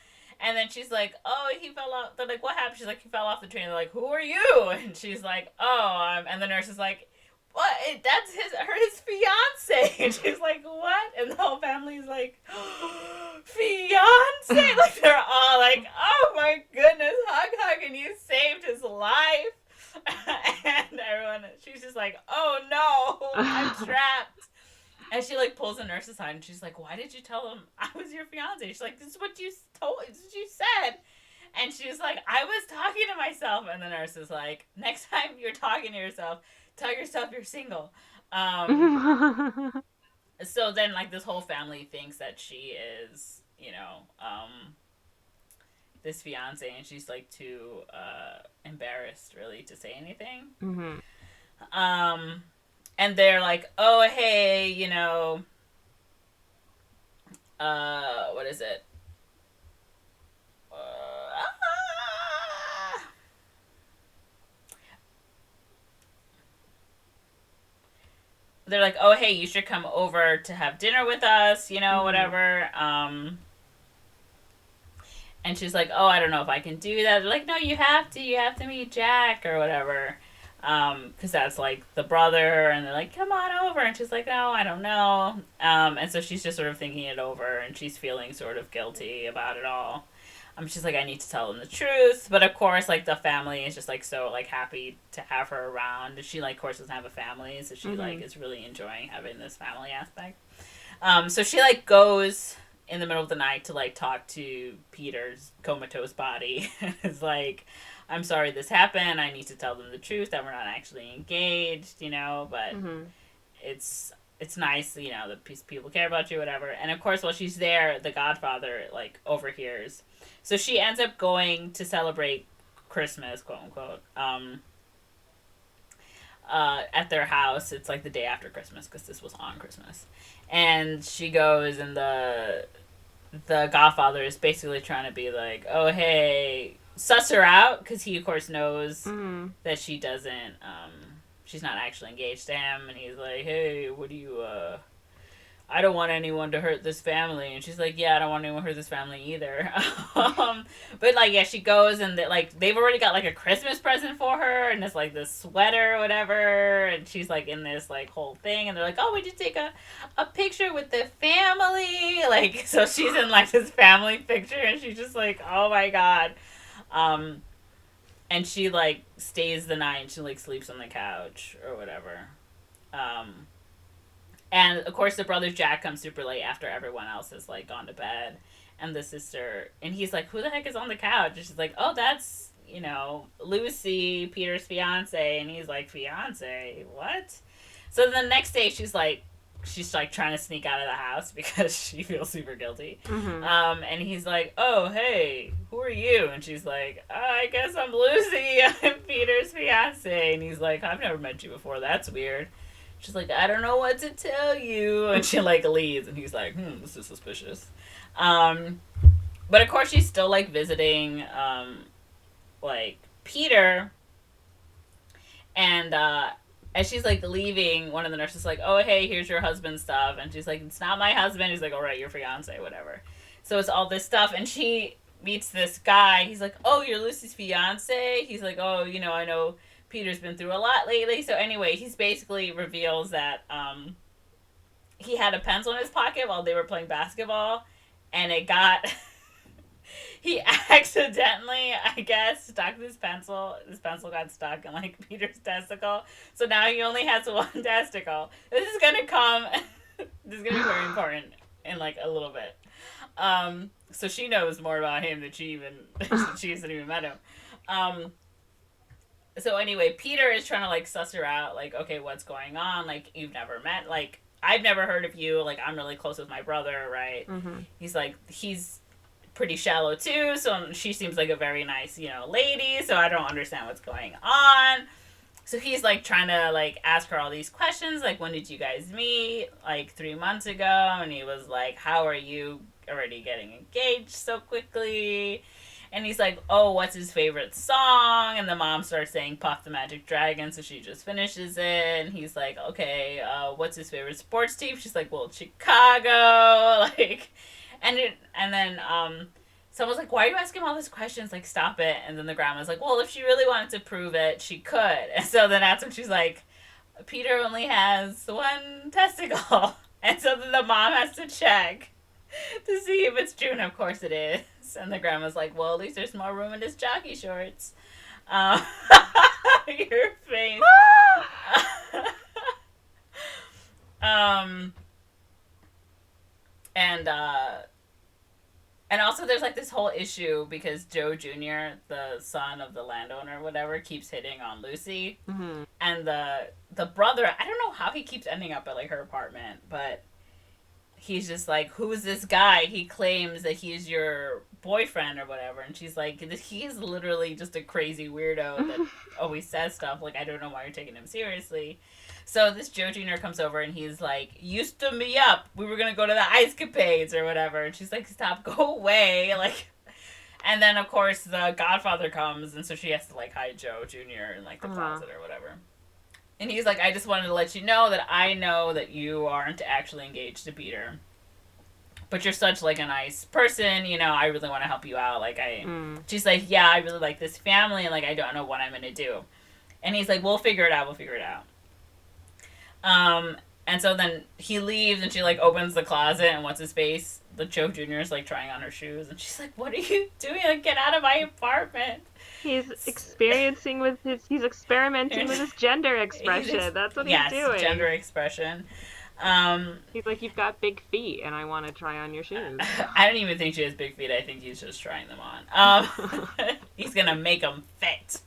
Speaker 2: And then she's like, oh, he fell off. They're like, what happened? She's like, he fell off the train. They're like, who are you? And she's like, oh, and the nurse is like, what? That's his fiance. And she's like, what? And the whole family's like, fiance? Like, they're all like, oh my goodness, hug, and you saved his life. And everyone, she's just like, oh no, I'm trapped. And she like pulls the nurse aside, and she's like, why did you tell him I was your fiance? She's like, this is what you said. And she's like, I was talking to myself. And the nurse is like, next time you're talking to yourself, tell yourself you're single. So then like this whole family thinks that she is, you know, this fiance, and she's like too embarrassed really to say anything. And they're like, oh, hey, you know, what is it? they're like, oh, hey, you should come over to have dinner with us, you know, whatever. And she's like, oh, I don't know if I can do that. They're like, no, you have to meet Jack or whatever. Because that's like the brother, and they're like, come on over. And she's like, no, I don't know. And so she's just sort of thinking it over, and she's feeling sort of guilty about it all. She's like, I need to tell them the truth. But of course, like, the family is just like so like happy to have her around. She like, of course, doesn't have a family, so she like is really enjoying having this family aspect. So she like goes in the middle of the night to like talk to Peter's comatose body. It's like, I'm sorry this happened. I need to tell them the truth that we're not actually engaged, you know, but it's nice, you know, that people care about you, whatever. And of course, while she's there, the Godfather like overhears. So she ends up going to celebrate Christmas, quote unquote, at their house. It's like the day after Christmas, because this was on Christmas. And she goes, and the Godfather is basically trying to be like, oh, hey, suss her out, because he, of course, knows that she doesn't, she's not actually engaged to him. And he's like, hey, what do you, I don't want anyone to hurt this family. And she's like, yeah, I don't want anyone to hurt this family either. But, like, yeah, she goes, and they've already got, like, a Christmas present for her, and it's, like, this sweater or whatever, and she's, like, in this, like, whole thing, and they're like, oh, we just take a picture with the family, like, so she's in, like, this family picture, and she's just, like, oh, my God. And she, like, stays the night, and she, like, sleeps on the couch or whatever. And, of course, the brother Jack comes super late after everyone else has, like, gone to bed. And the sister... And he's like, who the heck is on the couch? And she's like, oh, that's, you know, Lucy, Peter's fiance. And he's like, fiance? What? So the next day, she's trying to sneak out of the house because she feels super guilty. And he's like, oh, hey, who are you? And she's like, I guess I'm Lucy. I'm Peter's fiance. And he's like, I've never met you before. That's weird. She's like, I don't know what to tell you. And she, like, leaves. And he's like, this is suspicious. But, of course, she's still, like, visiting, like, Peter. And, as she's, like, leaving, one of the nurses is like, oh, hey, here's your husband's stuff. And she's like, it's not my husband. He's like, all right, your fiance, whatever. So it's all this stuff. And she meets this guy. He's like, oh, you're Lucy's fiance? He's like, oh, you know, I know Peter's been through a lot lately. So anyway, he's basically reveals that he had a pencil in his pocket while they were playing basketball, and it got he accidentally, I guess, stuck this pencil. This pencil got stuck in, like, Peter's testicle. So now he only has one testicle. This is gonna come. This is gonna be very important in, like, a little bit. So she knows more about him than she hasn't even met him. So anyway, Peter is trying to, like, suss her out, like, okay, what's going on? Like, you've never met, like, I've never heard of you, like, I'm really close with my brother, right? He's like, he's pretty shallow too, so she seems like a very nice, you know, lady, so I don't understand what's going on. So he's, like, trying to, like, ask her all these questions, like, when did you guys meet? Like, 3 months ago. And he was like, how are you already getting engaged so quickly? And he's like, oh, what's his favorite song? And the mom starts saying Puff the Magic Dragon, so she just finishes it. And he's like, okay, what's his favorite sports team? She's like, well, Chicago. Like, and then someone's like, why are you asking all these questions? Like, stop it. And then the grandma's like, well, if she really wanted to prove it, she could. And so then that's when she's like, Peter only has one testicle. And so then the mom has to check to see if it's true, and of course it is. And the grandma's like, well, at least there's more room in his jockey shorts. Your face. And also there's, like, this whole issue because Joe Jr., the son of the landowner or whatever, keeps hitting on Lucy. And the brother, I don't know how he keeps ending up at, like, her apartment, but he's just like, who is this guy? He claims that he's your boyfriend or whatever. And she's like, he's literally just a crazy weirdo that always says stuff. Like, I don't know why you're taking him seriously. So this Joe Jr. comes over and he's like, you stood me up. We were going to go to the ice capades or whatever. And she's like, stop, go away. Like, and then, of course, the Godfather comes. And so she has to, like, hide Joe Jr. in, like, the closet or whatever. And he's like, I just wanted to let you know that you aren't actually engaged to Peter. But you're such, like, a nice person, you know, I really want to help you out. Like, she's like, yeah, I really like this family, and, like, I don't know what I'm going to do. And he's like, we'll figure it out. And so then he leaves, and she, like, opens the closet, and what's his face? The Joe Jr. is, like, trying on her shoes, and she's like, what are you doing? Like, get out of my apartment.
Speaker 1: He's experimenting with his gender expression. That's what he's doing.
Speaker 2: Yes, gender expression.
Speaker 1: He's like, you've got big feet, and I want to try on your shoes.
Speaker 2: I don't even think she has big feet. I think he's just trying them on. He's gonna make them fit.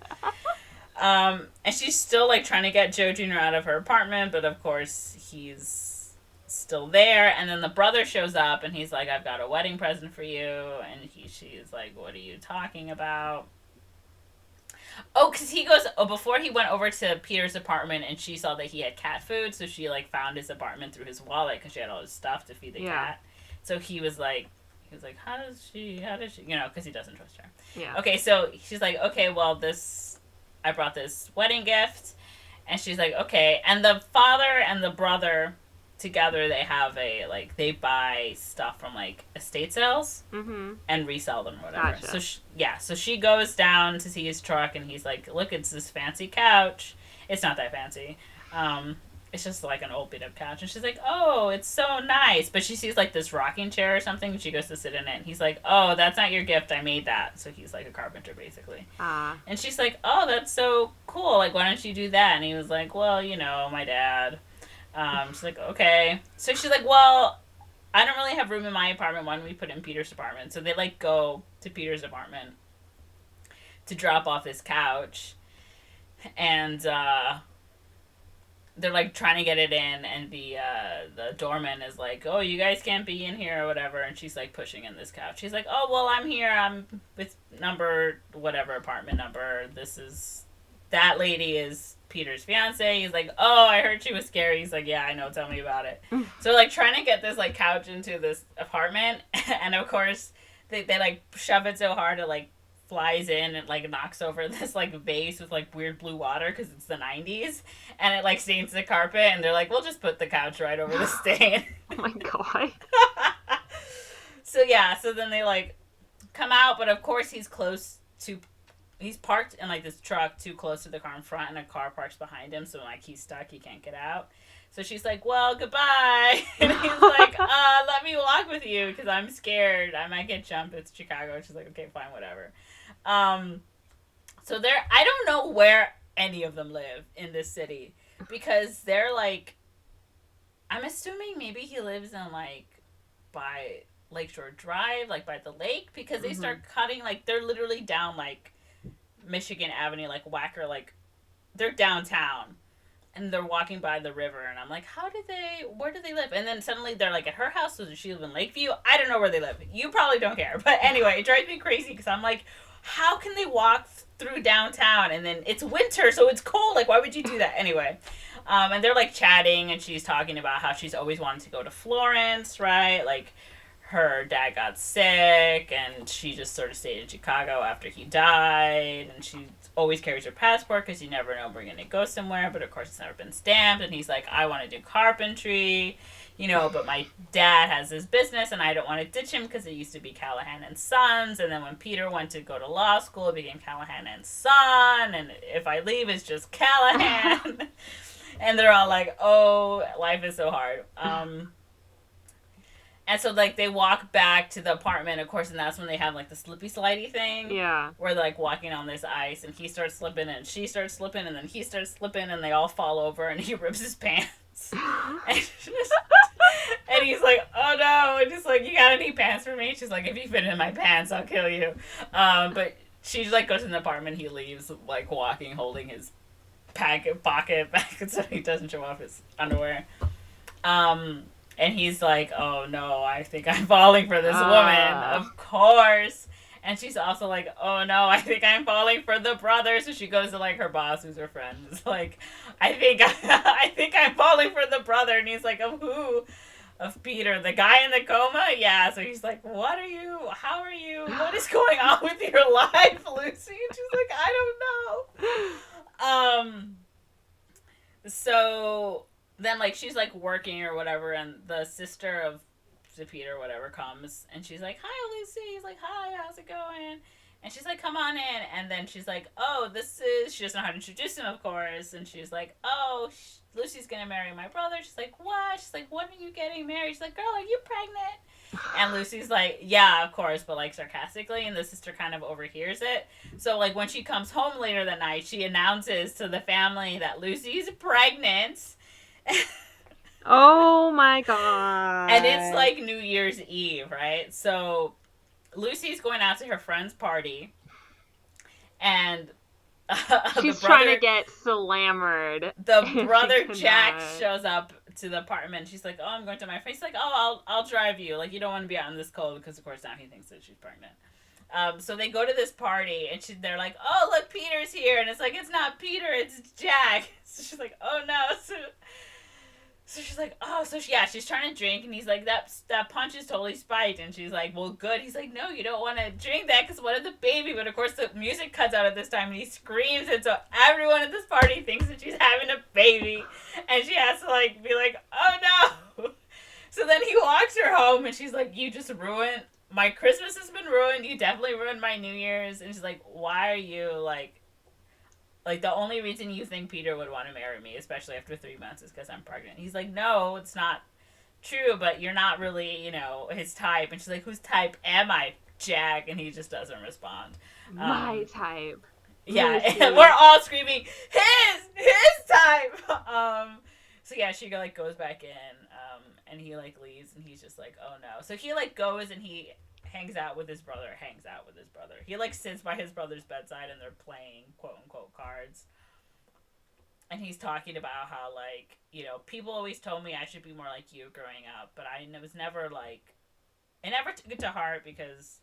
Speaker 2: And she's still, like, trying to get Joe Jr. out of her apartment, but of course he's still there. And then the brother shows up, and he's like, I've got a wedding present for you. And she's like, what are you talking about? Oh, because before he went over to Peter's apartment, and she saw that he had cat food, so she, like, found his apartment through his wallet, because she had all his stuff to feed the cat. So he was like, how does she, you know, because he doesn't trust her.
Speaker 1: Yeah.
Speaker 2: Okay, so she's like, okay, well, I brought this wedding gift, and she's like, okay, and the father and the brother together, they buy stuff from, like, estate sales and resell them or whatever.
Speaker 1: Gotcha.
Speaker 2: So she goes down to see his truck, and he's like, look, it's this fancy couch. It's not that fancy. It's just like an old beat up couch. And she's like, oh, it's so nice. But she sees, like, this rocking chair or something, and she goes to sit in it, and he's like, oh, that's not your gift, I made that. So he's like a carpenter, basically. And she's like, oh, that's so cool, like, why don't you do that? And he was like, well, you know, my dad. She's like, okay. So she's like, well, I don't really have room in my apartment. Why don't we put it in Peter's apartment? So they, like, go to Peter's apartment to drop off this couch. And they're, like, trying to get it in. And the doorman is like, oh, you guys can't be in here or whatever. And she's, like, pushing in this couch. She's like, oh, well, I'm here. I'm with apartment number. That lady is Peter's fiance. He's like, oh, I heard she was scary. He's like, yeah, I know, tell me about it. So, like, trying to get this, like, couch into this apartment, and of course they like shove it so hard it, like, flies in and, like, knocks over this, like, vase with, like, weird blue water because it's the 90s, and it, like, stains the carpet, and they're like, we'll just put the couch right over the stain.
Speaker 1: Oh my god.
Speaker 2: So then they, like, come out, but of course he's parked in, like, this truck too close to the car in front, and a car parks behind him, so, like, he's stuck, he can't get out. So she's like, well, goodbye. And he's like, let me walk with you, because I'm scared. I might get jumped. It's Chicago. She's like, okay, fine, whatever. So I don't know where any of them live in this city, because they're, like, I'm assuming maybe he lives in, like, by Lakeshore Drive, like, by the lake, because they start cutting, like, they're literally down, like, Michigan Avenue, like, Wacker, like, they're downtown, and they're walking by the river, and I'm like, where do they live? And then suddenly they're, like, at her house, so does she live in Lakeview? I don't know where they live. You probably don't care, but anyway, it drives me crazy, because I'm like, how can they walk through downtown, and then it's winter, so it's cold, like, why would you do that? Anyway, and they're, like, chatting, and she's talking about how she's always wanted to go to Florence, right, like, her dad got sick, and she just sort of stayed in Chicago after he died, and she always carries her passport because you never know if we're going to go somewhere, but of course it's never been stamped, and he's like, I want to do carpentry, you know, but my dad has his business, and I don't want to ditch him because it used to be Callahan and Sons, and then when Peter went to go to law school, it became Callahan and Son, and if I leave, it's just Callahan, and they're all like, oh, life is so hard, and so, like, they walk back to the apartment, of course, and that's when they have, like, the slippy slidey thing.
Speaker 1: Yeah.
Speaker 2: Where they're, like, walking on this ice, and he starts slipping, and she starts slipping, and then he starts slipping, and they all fall over, and he rips his pants. and he's like, oh, no. And just like, you got any pants for me? She's like, if you fit in my pants, I'll kill you. But she, like, goes in the apartment. He leaves, like, walking, holding his pocket back so he doesn't show off his underwear. And he's like, oh, no, I think I'm falling for this woman. Of course. And she's also like, oh, no, I think I'm falling for the brother. So she goes to, like, her boss, who's her friend. It's like, I think I'm falling for the brother. And he's like, of who? Of Peter, the guy in the coma? Yeah. So he's like, what are you? How are you? What is going on with your life, Lucy? And she's like, I don't know. So then, like, she's like working or whatever, and the sister of Peter or whatever comes, and she's like, "Hi, Lucy." He's like, "Hi, how's it going?" And she's like, "Come on in." And then she's like, "Oh, this is." She doesn't know how to introduce him, of course. And she's like, "Oh, Lucy's gonna marry my brother." She's like, "What?" She's like, "When are you getting married?" She's like, "Girl, are you pregnant?" And Lucy's like, "Yeah, of course," but like sarcastically, and the sister kind of overhears it. So like when she comes home later that night, she announces to the family that Lucy's pregnant.
Speaker 1: Oh my god.
Speaker 2: And it's like New Year's Eve, right? So Lucy's going out to her friend's party, and
Speaker 1: she's trying to get slammered.
Speaker 2: The brother Jack shows up to the apartment. She's like, "Oh, I'm going to my friend." He's like, "Oh, I'll drive you. Like, you don't want to be out in this cold," because of course now he thinks that she's pregnant. So they go to this party, and they're like, "Oh, look, Peter's here," and it's like, "It's not Peter, it's Jack." So she's like, "Oh no." So she's like, "Oh," so she's trying to drink, and he's like, that punch is totally spiked, and she's like, "Well, good." He's like, "No, you don't want to drink that, because what if the baby?" But of course the music cuts out at this time, and he screams, and so everyone at this party thinks that she's having a baby, and she has to like be like, "Oh no." So then he walks her home, and she's like, "You just ruined my Christmas, has been ruined. You definitely ruined my New Year's." And she's like, "Why are you like the only reason you think Peter would want to marry me, especially after 3 months, is because I'm pregnant?" He's like, "No, it's not true, but you're not really, his type." And she's like, "Whose type am I, Jack?" And he just doesn't respond.
Speaker 1: My type.
Speaker 2: Yeah, and we're all screaming, his type. So yeah, she like goes back in, and he like leaves, and he's just like, "Oh no." So he like goes and he hangs out with his brother. He like sits by his brother's bedside, and they're playing quote unquote cards. And he's talking about how like, people always told me I should be more like you growing up, but I was never like, I never took it to heart, because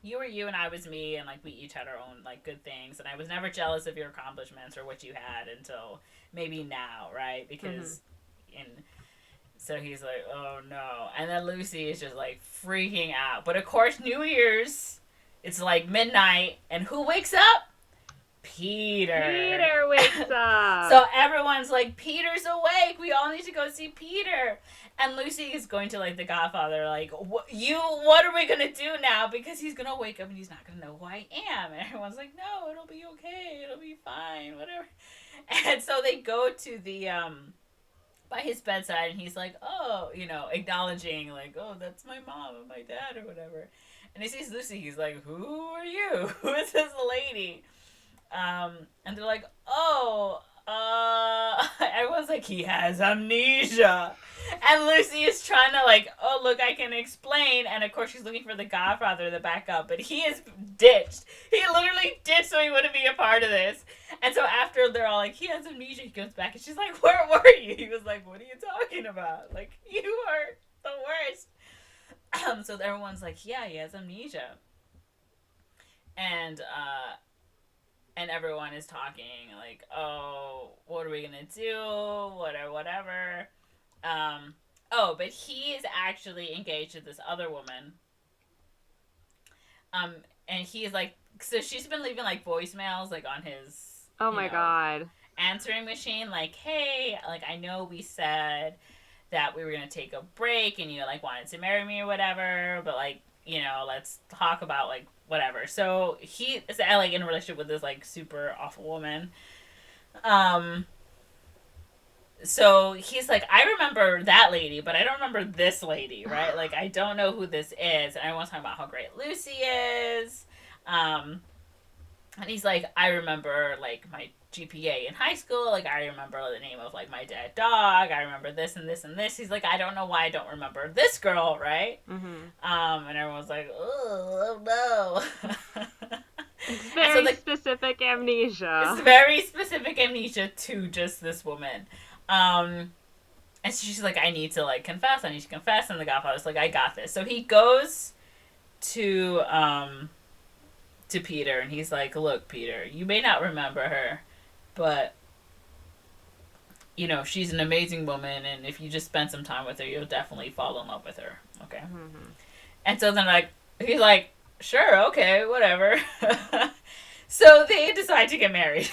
Speaker 2: you were you and I was me, and like we each had our own like good things, and I was never jealous of your accomplishments or what you had until maybe now, right? Because so he's like, "Oh no." And then Lucy is just like freaking out. But of course, New Year's, it's like midnight, and who wakes up? Peter.
Speaker 1: Peter wakes up.
Speaker 2: So everyone's like, "Peter's awake. We all need to go see Peter." And Lucy is going to like the Godfather, like, what are we gonna do now? Because he's gonna wake up and he's not gonna know who I am. And everyone's like, "No, it'll be okay. It'll be fine. Whatever." And so they go to the by his bedside, and he's like, "Oh," acknowledging like, "Oh, that's my mom and my dad," or whatever. And he sees Lucy. He's like, "Who are you? Who is this lady?" And they're like, "Oh, everyone's like, he has amnesia." And Lucy is trying to like, "Oh, look, I can explain." And of course she's looking for the Godfather to back up, but he is ditched. He literally ditched, so he wouldn't be a part of this. And so after they're all like, "He has amnesia," he goes back, and she's like, "Where were you?" He was like, "What are you talking about? Like, you are the worst." So everyone's like, "Yeah, he has amnesia." And everyone is talking like, "Oh, what are we gonna do? Whatever." But he is actually engaged to this other woman. And he's like, so she's been leaving like voicemails like on his
Speaker 1: oh my god,
Speaker 2: answering machine, like, "Hey, like, I know we said that we were gonna take a break, and you like wanted to marry me or whatever, but like, let's talk about like whatever." So he is like in a relationship with this like super awful woman. So he's like, "I remember that lady, but I don't remember this lady," right? Like, I don't know who this is. And everyone's talking about how great Lucy is. And he's like, "I remember like my GPA in high school. Like, I remember the name of like my dead dog. I remember this and this and this." He's like, "I don't know why I don't remember this girl," right? And everyone's like, "Oh no."
Speaker 1: It's very specific amnesia.
Speaker 2: It's very specific amnesia to just this woman. And so she's like, "I need to like confess. And the Godfather's like, "I got this." So he goes to Peter, and he's like, "Look, Peter, you may not remember her, but she's an amazing woman, and if you just spend some time with her, you'll definitely fall in love with her." Okay. And so then like he's like, "Sure, okay, whatever." So they decide to get married.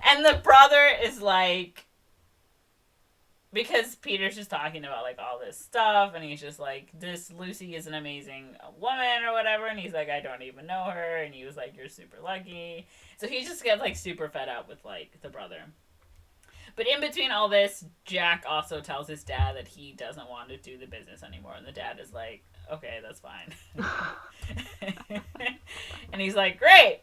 Speaker 2: And the brother is like, because Peter's just talking about like all this stuff, and he's just like, this Lucy is an amazing woman or whatever, and he's like, I don't even know her, and he was like, you're super lucky. So he just gets like super fed up with like the brother. But in between all this, Jack also tells his dad that he doesn't want to do the business anymore, and the dad is like, okay, that's fine. And he's like, great.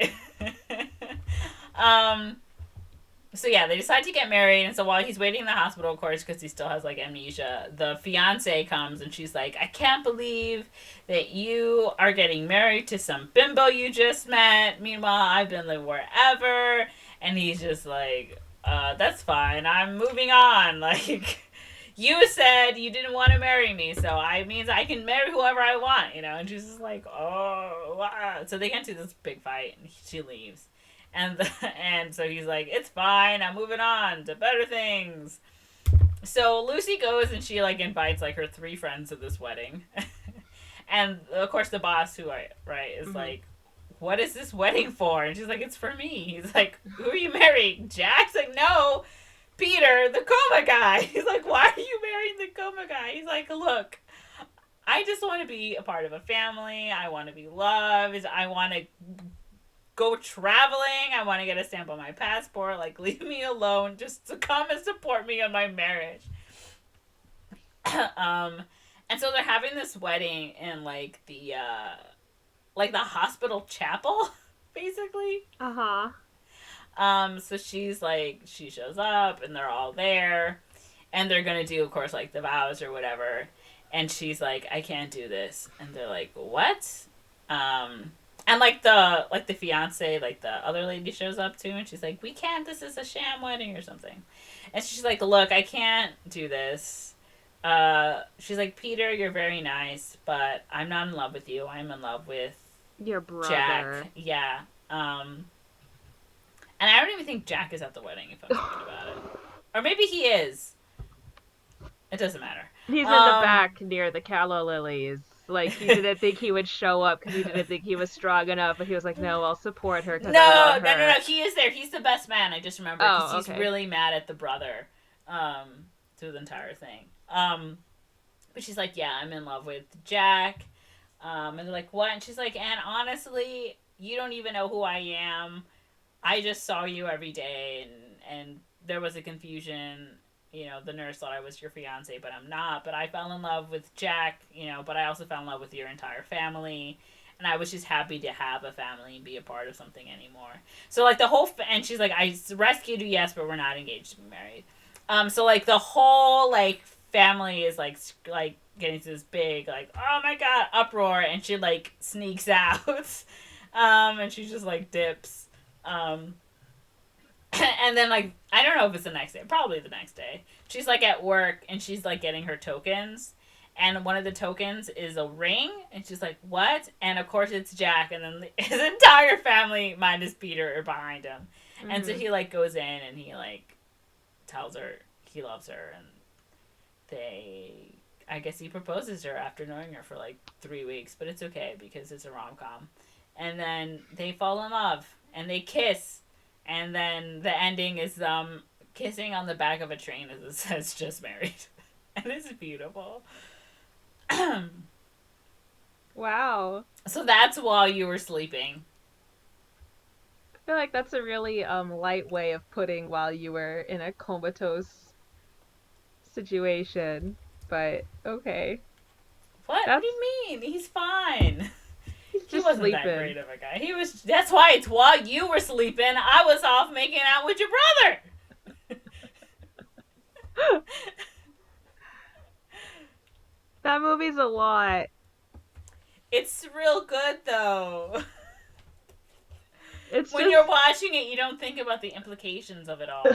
Speaker 2: So yeah, they decide to get married, and so while he's waiting in the hospital, of course, because he still has like amnesia, the fiance comes, and she's like, I can't believe that you are getting married to some bimbo you just met. Meanwhile, I've been living wherever. And he's just like, that's fine, I'm moving on. Like, you said you didn't want to marry me, so I means I can marry whoever I want, you know? And she's just like, oh, wow. So they get into this big fight, and she leaves. And so he's like, it's fine, I'm moving on to better things. So Lucy goes, and she like invites like her 3 friends to this wedding. And of course the boss, who is like, what is this wedding for? And she's like, it's for me. He's like, who are you marrying? Jack's like, no, Peter, the coma guy. He's like, why are you marrying the coma guy? He's like, look, I just want to be a part of a family. I want to be loved. I want to go traveling. I want to get a stamp on my passport. Like, leave me alone. Just to come and support me in my marriage. And so they're having this wedding in like the hospital chapel, basically. So she's like, she shows up, and they're all there, and they're gonna do, of course, like the vows or whatever. And she's like, I can't do this. And they're like, what? And like the fiance, like the other lady shows up too, and she's like, we can't, this is a sham wedding or something. And she's like, look, I can't do this. She's like, Peter, you're very nice, but I'm not in love with you. I'm in love with
Speaker 1: your brother.
Speaker 2: Jack. Yeah. And I don't even think Jack is at the wedding, if I'm thinking about it. Or maybe he is. It doesn't matter.
Speaker 1: He's in the back near the calla lilies. Like, he didn't think he would show up because he didn't think he was strong enough. But he was like, no, I'll support her.
Speaker 2: No. He is there. He's the best man. I just remember because he's really mad at the brother through the entire thing. But she's like, yeah, I'm in love with Jack. And they're like, what? And she's like, and honestly, you don't even know who I am. I just saw you every day, and there was a confusion. You know, the nurse thought I was your fiance, but I'm not. But I fell in love with Jack, you know, but I also fell in love with your entire family. And I was just happy to have a family and be a part of something anymore. So, like, the whole... and she's like, I rescued you, yes, but we're not engaged to be married. So, like, the whole, like, family is, like, getting to this big, like, oh, my God, uproar. And she, like, sneaks out. And she just, like, dips. And then, like, I don't know if it's the next day. Probably the next day. She's, like, at work, and she's, like, getting her tokens. And one of the tokens is a ring. And she's like, what? And, of course, it's Jack. And then his entire family, minus Peter, are behind him. Mm-hmm. And so he, like, goes in, and he, like, tells her he loves her. And I guess he proposes to her after knowing her for, like, 3 weeks. But it's okay, because it's a rom-com. And then they fall in love. And they kiss. And then the ending is kissing on the back of a train as it says just married. And it's beautiful.
Speaker 1: Wow.
Speaker 2: So that's while you were sleeping.
Speaker 1: I feel like that's a really light way of putting while you were in a comatose situation. But okay.
Speaker 2: What do you mean? He's fine. He wasn't
Speaker 1: sleeping.
Speaker 2: that great of a guy. That's why it's while you were sleeping, I was off making out with your brother.
Speaker 1: That movie's a lot.
Speaker 2: It's real good, though.
Speaker 1: When
Speaker 2: you're watching it, you don't think about the implications of it all.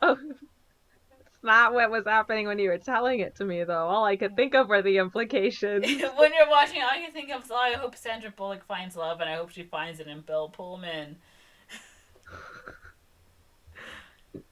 Speaker 1: It's not what was happening when you were telling it to me, though. All I could think of were the implications.
Speaker 2: When you're watching, all I can think of is, I hope Sandra Bullock finds love, and I hope she finds it in Bill Pullman.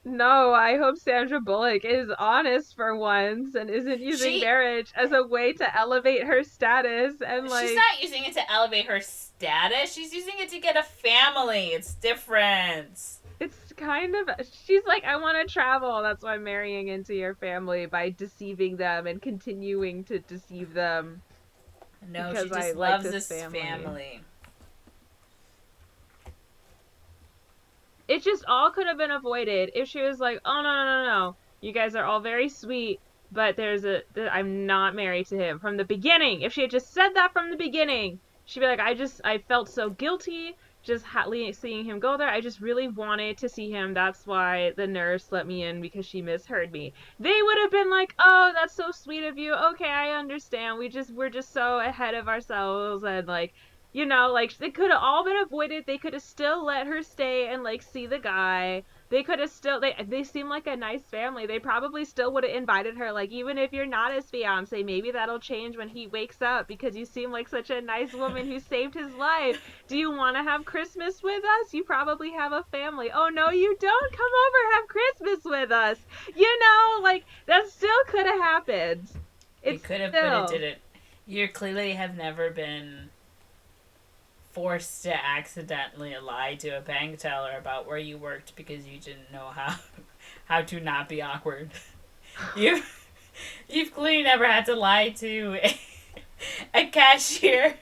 Speaker 1: No, I hope Sandra Bullock is honest for once and isn't using marriage as a way to elevate her status. And
Speaker 2: she's not using it to elevate her status. She's using it to get a family. It's different.
Speaker 1: It's kind of, she's like, I want to travel. That's why I'm marrying into your family by deceiving them and continuing to deceive them
Speaker 2: No, she
Speaker 1: because I
Speaker 2: just
Speaker 1: like
Speaker 2: loves
Speaker 1: this
Speaker 2: this
Speaker 1: family.
Speaker 2: family.
Speaker 1: It just all could have been avoided if she was like, oh, no, no, no, no. You guys are all very sweet, but I'm not married to him from the beginning. If she had just said that from the beginning, she'd be like, I felt so guilty just seeing him go there. I just really wanted to see him. That's why the nurse let me in because she misheard me. They would have been like, oh, that's so sweet of you. Okay, I understand. We're just so ahead of ourselves and like, like they could have all been avoided. They could have still let her stay and like see the guy. They could have still they seem like a nice family. They probably still would have invited her, like, even if you're not his fiance, maybe that'll change when he wakes up because you seem like such a nice woman who saved his life. Do you want to have Christmas with us? You probably have a family. Oh no, you don't. Come over, have Christmas with us. Like that still could have happened.
Speaker 2: It
Speaker 1: It's
Speaker 2: could have, but it
Speaker 1: still
Speaker 2: didn't. You clearly have never been forced to accidentally lie to a bank teller about where you worked because you didn't know how to not be awkward. You've clearly never had to lie to a cashier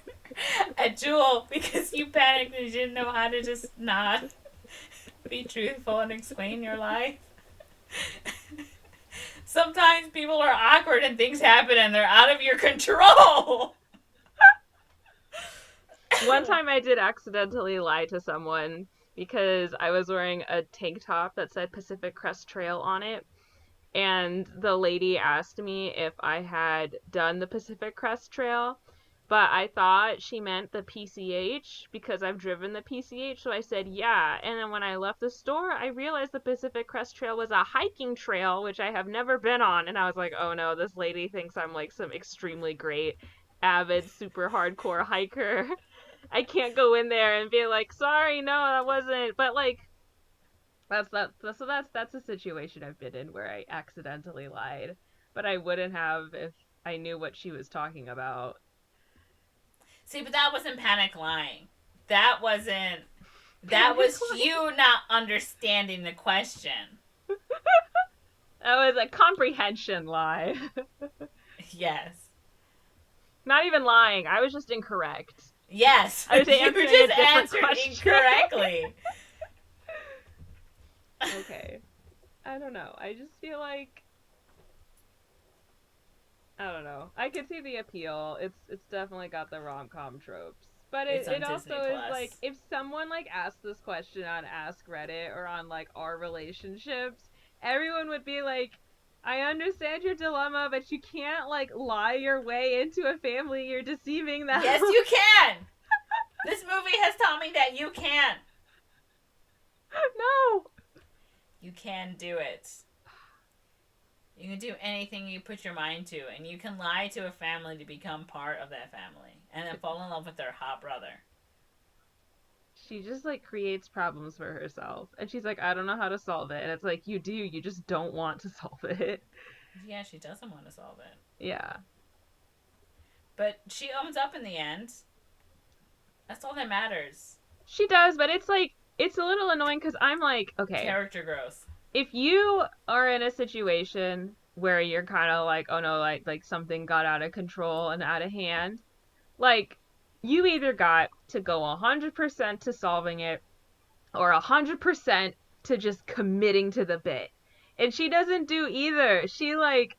Speaker 2: at Jewel because you panicked and you didn't know how to just not be truthful and explain your life. Sometimes people are awkward and things happen and they're out of your control.
Speaker 1: One time I did accidentally lie to someone because I was wearing a tank top that said Pacific Crest Trail on it. And the lady asked me if I had done the Pacific Crest Trail, but I thought she meant the PCH because I've driven the PCH, so I said yeah. And then when I left the store, I realized the Pacific Crest Trail was a hiking trail, which I have never been on, and I was like, oh no, this lady thinks I'm like some extremely great, avid, super hardcore hiker. I can't go in there and be like, sorry, no, that wasn't. But like, that's a situation I've been in where I accidentally lied, but I wouldn't have if I knew what she was talking about.
Speaker 2: See, but that wasn't panic lying. That wasn't. That
Speaker 1: Panic
Speaker 2: was
Speaker 1: lying?
Speaker 2: you not understanding the question.
Speaker 1: That was a comprehension lie.
Speaker 2: Yes.
Speaker 1: Not even lying. I was just incorrect.
Speaker 2: Yes.
Speaker 1: I was
Speaker 2: You
Speaker 1: answering a
Speaker 2: just
Speaker 1: different
Speaker 2: answered
Speaker 1: question.
Speaker 2: incorrectly.
Speaker 1: Okay. I don't know. I just feel like I don't know. I could see the appeal. It's definitely got the rom-com tropes. But
Speaker 2: It's on
Speaker 1: it
Speaker 2: Disney
Speaker 1: also is
Speaker 2: Plus.
Speaker 1: like if someone like asked this question on Ask Reddit or on like our relationships, everyone would be like, I understand your dilemma, but you can't like lie your way into a family. You're deceiving them.
Speaker 2: Yes, you can. This movie has taught me that you can.
Speaker 1: No.
Speaker 2: You can do it. You can do anything you put your mind to, and you can lie to a family to become part of that family, and then fall in love with their hot brother.
Speaker 1: She just like creates problems for herself, and she's like, I don't know how to solve it, and it's like you do, you just don't want to solve it.
Speaker 2: Yeah, she doesn't want to solve it.
Speaker 1: Yeah.
Speaker 2: But she owns up in the end. That's all that matters.
Speaker 1: She does, but it's like it's a little annoying because I'm like, okay,
Speaker 2: Character growth.
Speaker 1: if you are in a situation where you're kind of like, oh no, like something got out of control and out of hand, like you either got to go 100% to solving it or 100% to just committing to the bit. And she doesn't do either. She like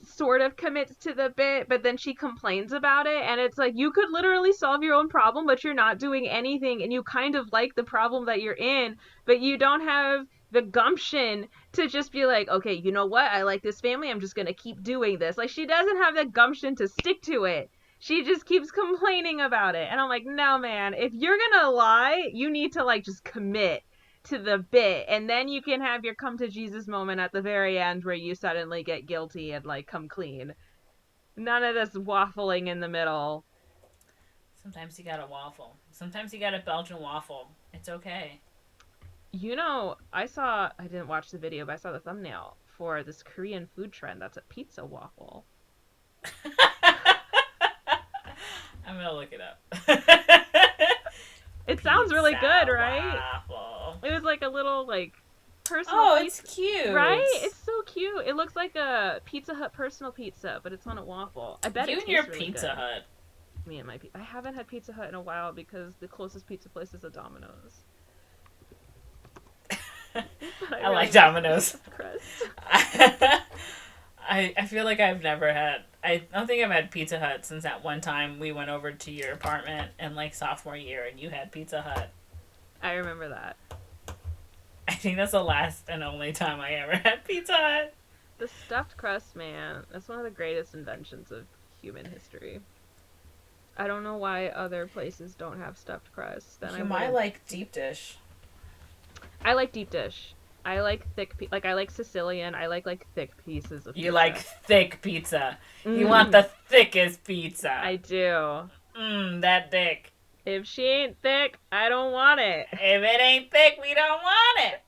Speaker 1: sort of commits to the bit, but then she complains about it, and it's like you could literally solve your own problem, but you're not doing anything, and you kind of like the problem that you're in, but you don't have the gumption to just be like, okay, you know what, I like this family, I'm just gonna keep doing this. Like, she doesn't have the gumption to stick to it. She just keeps complaining about it, and I'm like, no man, if you're gonna lie, you need to like just commit to the bit, and then you can have your come to Jesus moment at the very end where you suddenly get guilty and like come clean. None of this waffling in the middle.
Speaker 2: Sometimes you gotta waffle. Sometimes you gotta Belgian waffle. It's okay.
Speaker 1: I didn't watch the video, but I saw the thumbnail for this Korean food trend that's a pizza waffle.
Speaker 2: I'm gonna look it up.
Speaker 1: It sounds really good, right?
Speaker 2: Waffle.
Speaker 1: It was like a little like personal
Speaker 2: Oh,
Speaker 1: pizza.
Speaker 2: it's cute.
Speaker 1: Right? It's so cute. It looks like a Pizza Hut personal pizza, but it's on a waffle. I bet
Speaker 2: you
Speaker 1: it
Speaker 2: and
Speaker 1: tastes
Speaker 2: your
Speaker 1: really
Speaker 2: Pizza
Speaker 1: good.
Speaker 2: Hut.
Speaker 1: Me and my I haven't had Pizza Hut in a while because the closest pizza place is a Domino's.
Speaker 2: I like Domino's.
Speaker 1: Crust.
Speaker 2: I feel like I've never had. I don't think I've had Pizza Hut since that one time we went over to your apartment in like sophomore year and you had Pizza Hut.
Speaker 1: I remember that.
Speaker 2: I think that's the last and only time I ever had Pizza Hut.
Speaker 1: The stuffed crust, man. That's one of the greatest inventions of human history. I don't know why other places don't have stuffed crust. Then
Speaker 2: You might like deep dish.
Speaker 1: I like deep dish. I like thick, I like Sicilian. I like thick pieces of pizza.
Speaker 2: You like thick pizza. You want the thickest pizza.
Speaker 1: I do.
Speaker 2: That thick.
Speaker 1: If she ain't thick, I don't want it.
Speaker 2: If it ain't thick, we don't want it.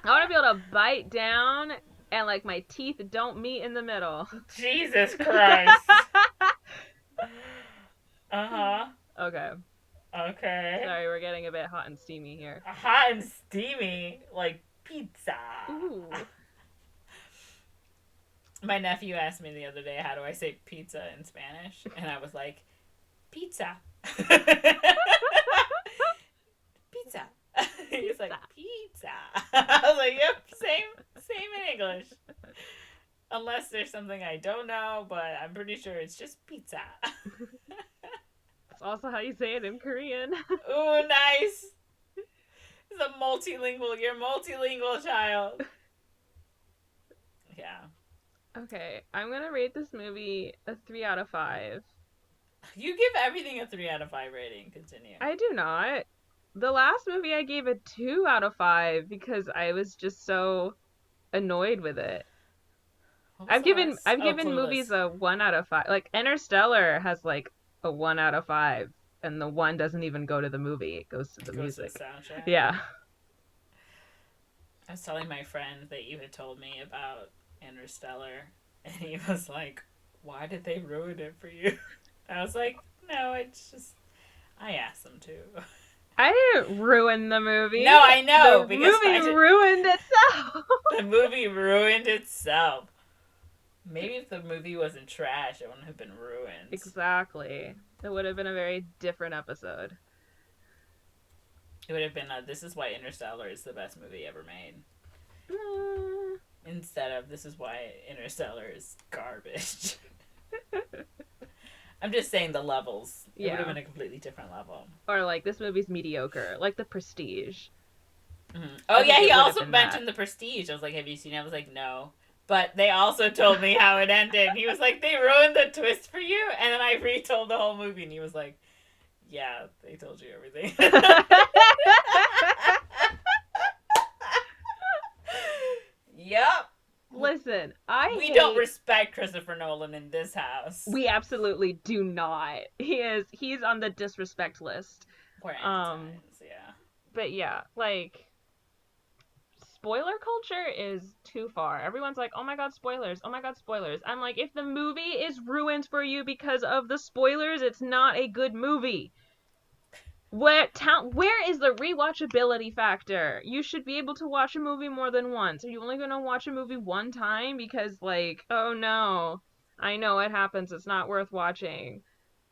Speaker 1: I want to be able to bite down and like my teeth don't meet in the middle.
Speaker 2: Jesus Christ. Uh-huh.
Speaker 1: Okay.
Speaker 2: Okay.
Speaker 1: Sorry, we're getting a bit hot and steamy here.
Speaker 2: Hot and steamy, like pizza.
Speaker 1: Ooh.
Speaker 2: My nephew asked me the other day, how do I say pizza in Spanish? And I was like, pizza. Pizza. He's like, pizza. I was like, yep, same in English. Unless there's something I don't know, but I'm pretty sure it's just pizza.
Speaker 1: That's also how you say it in Korean.
Speaker 2: Ooh, nice. It's a multilingual. You're a multilingual child. Yeah.
Speaker 1: Okay, I'm gonna rate this movie a 3 out of 5.
Speaker 2: You give everything a 3 out of 5 rating. Continue.
Speaker 1: I do not. The last movie I gave a 2 out of 5 because I was just so annoyed with it. I've given movies a 1 out of 5. Like Interstellar has like a 1 out of 5, and the 1 doesn't even go to the movie; it goes to the music.
Speaker 2: To the soundtrack.
Speaker 1: Yeah.
Speaker 2: I was telling my friend that you had told me about Interstellar, and he was like, "Why did they ruin it for you?" I was like, "No, it's just I asked them to."
Speaker 1: I didn't ruin the movie.
Speaker 2: No, I know.
Speaker 1: The movie ruined itself.
Speaker 2: The movie ruined itself. Maybe if the movie wasn't trash, it wouldn't have been ruined.
Speaker 1: Exactly. It would have been a very different episode.
Speaker 2: It would have been this is why Interstellar is the best movie ever made. Instead of this is why Interstellar is garbage. I'm just saying the levels. It would have been a completely different level.
Speaker 1: Or like, this movie's mediocre. Like The Prestige.
Speaker 2: Mm-hmm. Oh yeah, he also mentioned The Prestige. I was like, have you seen it? I was like, no. But they also told me how it ended. He was like, they ruined the twist for you? And then I retold the whole movie, and he was like, yeah, they told you everything. Yep.
Speaker 1: Listen,
Speaker 2: we don't respect Christopher Nolan in this house.
Speaker 1: We absolutely do not. He's on the disrespect list.
Speaker 2: Poor times, yeah.
Speaker 1: But yeah, like, spoiler culture is too far. Everyone's like, oh my god, spoilers. Oh my god, spoilers. I'm like, if the movie is ruined for you because of the spoilers, it's not a good movie. Where is the rewatchability factor? You should be able to watch a movie more than once. Are you only going to watch a movie one time because, like, oh no, I know it happens, it's not worth watching.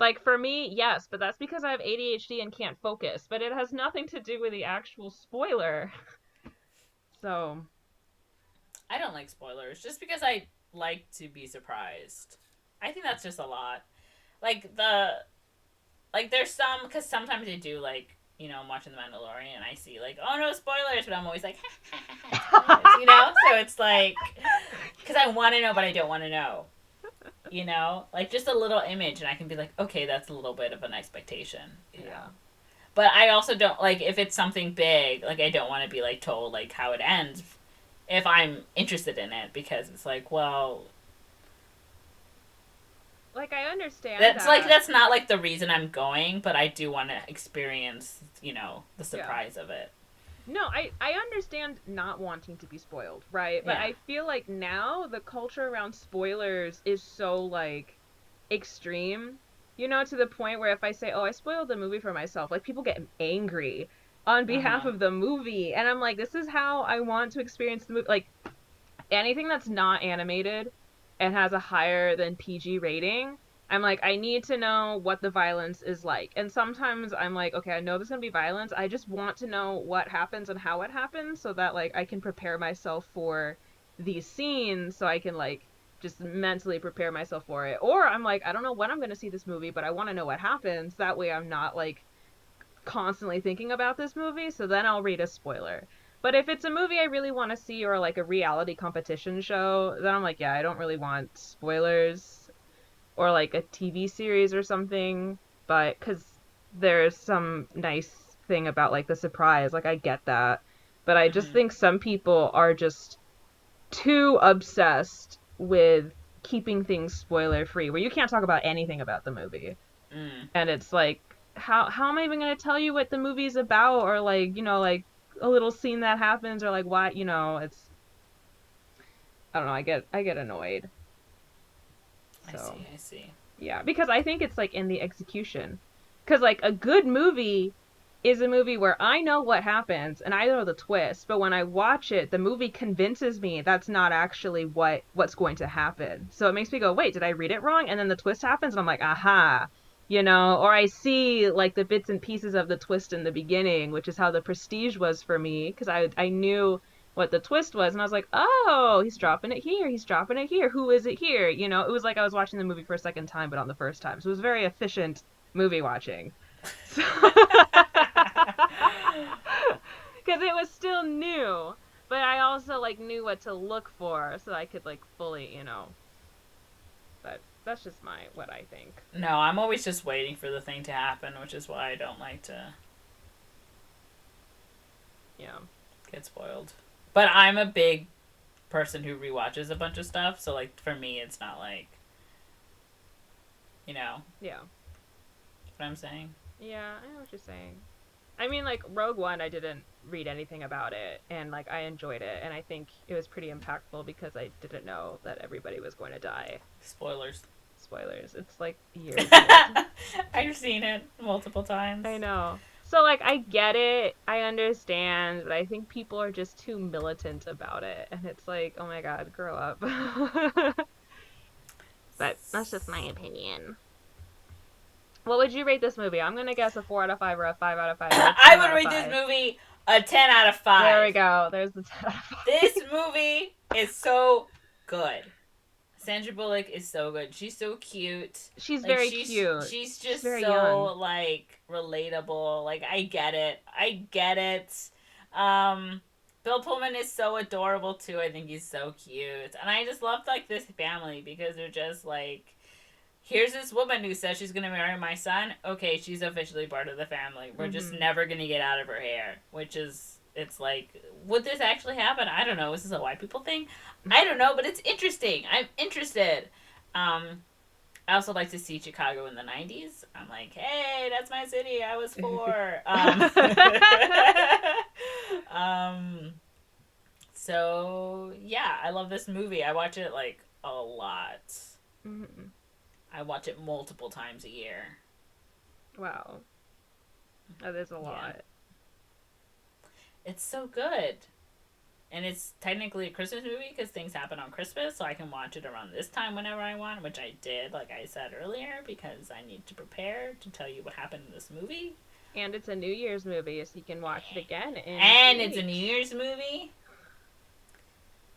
Speaker 1: Like, for me, yes, but that's because I have ADHD and can't focus. But it has nothing to do with the actual spoiler. So,
Speaker 2: I don't like spoilers just because I like to be surprised. I think that's just a lot. There's some, because sometimes I do, like, you know, I'm watching The Mandalorian and I see, like, oh no, spoilers, but I'm always like, spoilers, you know? So it's like, because I want to know, but I don't want to know. You know? Like, just a little image and I can be like, okay, that's a little bit of an expectation. You know? But I also don't, like, if it's something big, like, I don't want to be, like, told, like, how it ends if I'm interested in it, because it's like, well...
Speaker 1: Like, I understand
Speaker 2: that's not, like, the reason I'm going, but I do want to experience, you know, the surprise of it.
Speaker 1: No, I understand not wanting to be spoiled, right? But I feel like now the culture around spoilers is so, like, extreme, you know, to the point where if I say, oh, I spoiled the movie for myself, like, people get angry. on behalf
Speaker 2: Uh-huh.
Speaker 1: of the movie. And I'm like, this is how I want to experience the movie. Like, anything that's not animated and has a higher than PG rating, I'm like, I need to know what the violence is like. And sometimes I'm like, okay, I know there's gonna be violence. I just want to know what happens and how it happens so that like I can prepare myself for these scenes so I can like just mentally prepare myself for it. Or I'm like, I don't know when I'm gonna see this movie, but I want to know what happens. That way I'm not like constantly thinking about this movie, so then I'll read a spoiler. But if it's a movie I really want to see or like a reality competition show, then I'm like, yeah, I don't really want spoilers or like a TV series or something. But because there's some nice thing about like the surprise, like I get that. But I just
Speaker 2: Mm-hmm.
Speaker 1: think some people are just too obsessed with keeping things spoiler free, where you can't talk about anything about the movie
Speaker 2: Mm.
Speaker 1: and it's like how am I even going to tell you what the movie's about or like like a little scene that happens or like why it's I don't know, I get annoyed.
Speaker 2: I
Speaker 1: So
Speaker 2: see. I see.
Speaker 1: yeah, because I think it's like in the execution, because like a good movie is a movie where I know what happens and I know the twist, but when I watch it, the movie convinces me that's not actually what's going to happen. So it makes me go, wait, did I read it wrong? And then the twist happens and I'm like, aha. Or I see like the bits and pieces of the twist in the beginning, which is how the Prestige was for me, because I knew what the twist was and I was like, oh, he's dropping it here, he's dropping it here. Who is it here? It was like I was watching the movie for a second time, but on the first time. So it was very efficient movie watching. So because it was still new, but I also like knew what to look for, so I could like fully. But that's just what I think.
Speaker 2: No, I'm always just waiting for the thing to happen, which is why I don't like to
Speaker 1: Yeah.
Speaker 2: get spoiled. But I'm a big person who rewatches a bunch of stuff, so like for me, it's not like, you know,
Speaker 1: Yeah.
Speaker 2: what I'm saying.
Speaker 1: Yeah, I know what you're saying. I mean, like Rogue One, I didn't read anything about it, and like I enjoyed it, and I think it was pretty impactful because I didn't know that everybody was going to die.
Speaker 2: Spoilers.
Speaker 1: Spoilers. It's like years old.
Speaker 2: I've seen it multiple times.
Speaker 1: I know. So like I get it, I understand, but I think people are just too militant about it, and it's like, oh my god, grow up. But that's just my opinion. What would you rate this movie? I'm gonna guess a 4 out of 5 or a 5 out of 5 or a 10
Speaker 2: I would
Speaker 1: out of
Speaker 2: rate
Speaker 1: 5.
Speaker 2: this movie a 10 out of 5.
Speaker 1: There we go. There's the 10 out of 5.
Speaker 2: This movie is so good. Sandra Bullock is so good. She's so cute.
Speaker 1: She's
Speaker 2: like,
Speaker 1: very cute.
Speaker 2: She's just
Speaker 1: very
Speaker 2: so
Speaker 1: young.
Speaker 2: like relatable. Like I get it. Bill Pullman is so adorable too. I think he's so cute. And I just love like this family because they're just like, here's this woman who says she's gonna marry my son. Okay, she's officially part of the family. We're just never gonna get out of her hair. Which is, it's like, would this actually happen? I don't know. Is this a white people thing? I don't know, but it's interesting. I'm interested. I also like to see Chicago in the 90s. I'm like, hey, that's my city. I was 4. So, yeah, I love this movie. I watch it, like, a lot.
Speaker 1: Mm-hmm.
Speaker 2: I watch it multiple times a year.
Speaker 1: Wow. That is a lot.
Speaker 2: Yeah. It's so good. And it's technically a Christmas movie because things happen on Christmas, so I can watch it around this time whenever I want, which I did, like I said earlier, because I need to prepare to tell you what happened in this movie.
Speaker 1: And it's a New Year's movie, so you can watch it again.
Speaker 2: And it's a New Year's movie.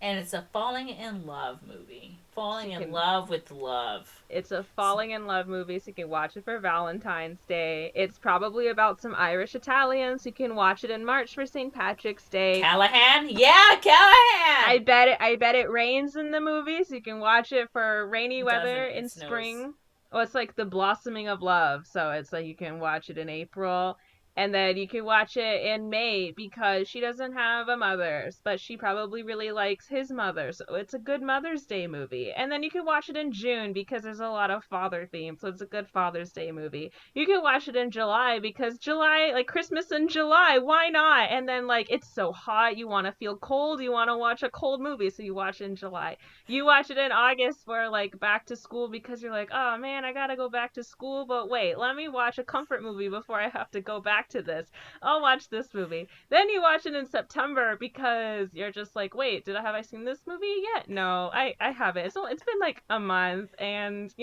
Speaker 2: And it's a falling in love movie. Falling in love with love.
Speaker 1: It's a falling in love movie, so you can watch it for Valentine's Day. It's probably about some Irish Italians. You can watch it in March for St. Patrick's Day.
Speaker 2: Callahan? Yeah, Callahan!
Speaker 1: I bet it rains in the movie, so you can watch it for rainy weather in spring. Oh, it's like the blossoming of love, so it's like you can watch it in April. And then you can watch it in May because she doesn't have a mother, but she probably really likes his mother. So it's a good Mother's Day movie. And then you can watch it in June because there's a lot of father themes. So it's a good Father's Day movie. You can watch it in July because July, like Christmas in July, why not? And then like it's so hot, you want to feel cold, you want to watch a cold movie, so you watch it in July. You watch it in August for like back to school because you're like, oh man, I gotta go back to school, but wait, let me watch a comfort movie before I have to go back back to this. I'll watch this movie. Then you watch it in September because you're just like, wait, have I seen this movie yet? No, I haven't. So it's been like a month, and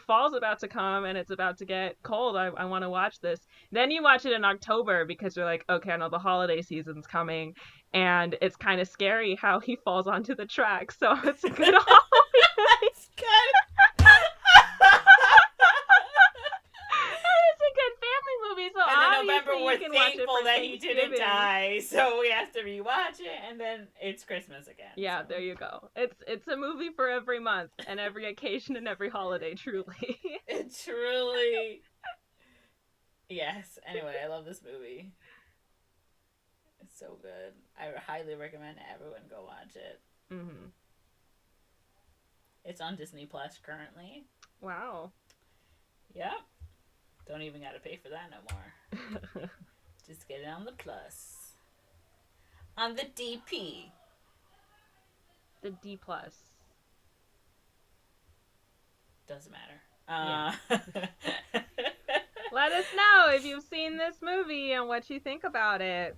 Speaker 1: fall's about to come and it's about to get cold. I want to watch this. Then you watch it in October because you're like, okay, I know the holiday season's coming, and it's kind of scary how he falls onto the track. So it's a good Halloween movie.
Speaker 2: It's good.
Speaker 1: It's a good family movie, so
Speaker 2: And then
Speaker 1: obviously
Speaker 2: November,
Speaker 1: you
Speaker 2: we're
Speaker 1: can watch it
Speaker 2: thankful
Speaker 1: for
Speaker 2: that he didn't
Speaker 1: Thanksgiving.
Speaker 2: die, so we have to rewatch it, and then it's Christmas again.
Speaker 1: Yeah,
Speaker 2: so.
Speaker 1: there you go. It's a movie for every month and every occasion and every holiday, truly.
Speaker 2: It truly... Yes. Anyway, I love this movie. It's so good. I highly recommend everyone go watch it.
Speaker 1: Mm-hmm.
Speaker 2: It's on Disney Plus currently.
Speaker 1: Wow.
Speaker 2: Yep. Don't even gotta pay for that no more. Just get it on the Plus. On the DP.
Speaker 1: The D+.
Speaker 2: Doesn't matter.
Speaker 1: Let us know if you've seen this movie and what you think about it.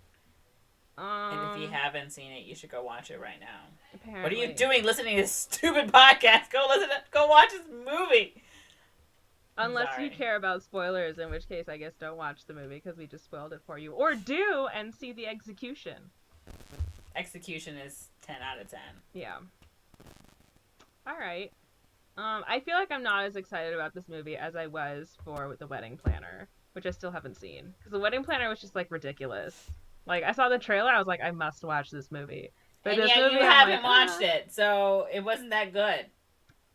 Speaker 2: And if you haven't seen it, you should go watch it right now.
Speaker 1: Apparently.
Speaker 2: What are you doing listening to this stupid podcast? Go watch this movie.
Speaker 1: Unless you care about spoilers, in which case I guess don't watch the movie because we just spoiled it for you. Or do and see the execution.
Speaker 2: Execution is 10 out of 10.
Speaker 1: Yeah. Alright. I feel like I'm not as excited about this movie as I was for The Wedding Planner, which I still haven't seen. Because The Wedding Planner was just, like, ridiculous. Like, I saw the trailer, I was like, I must watch this movie. But
Speaker 2: and
Speaker 1: this
Speaker 2: yet
Speaker 1: movie,
Speaker 2: you
Speaker 1: I'm
Speaker 2: haven't
Speaker 1: like,
Speaker 2: watched it, so it wasn't that good.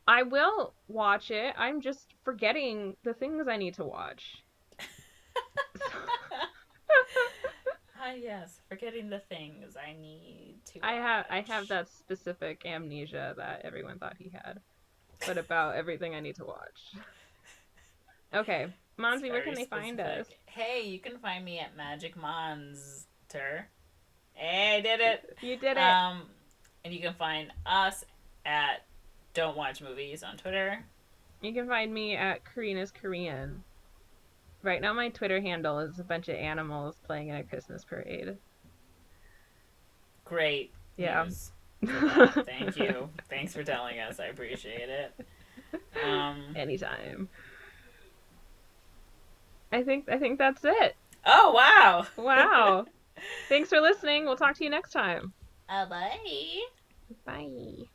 Speaker 1: I will watch it. I'm just forgetting the things I need to watch.
Speaker 2: Yes, forgetting the things I need to
Speaker 1: I have that specific amnesia that everyone thought he had. But about everything I need to watch. Okay. Monze, where can they find us?
Speaker 2: Hey, you can find me at Magic Monster. Hey, I did it.
Speaker 1: You did it.
Speaker 2: And you can find us at Don't Watch Movies on Twitter.
Speaker 1: You can find me at Corinne Korean. Right now my Twitter handle is a bunch of animals playing in a Christmas parade.
Speaker 2: Great.
Speaker 1: Yeah.
Speaker 2: News. Thank you. Thanks for telling us. I appreciate it.
Speaker 1: Anytime. I think that's it.
Speaker 2: Oh, wow.
Speaker 1: Wow. Thanks for listening. We'll talk to you next time.
Speaker 2: Bye.
Speaker 1: Bye.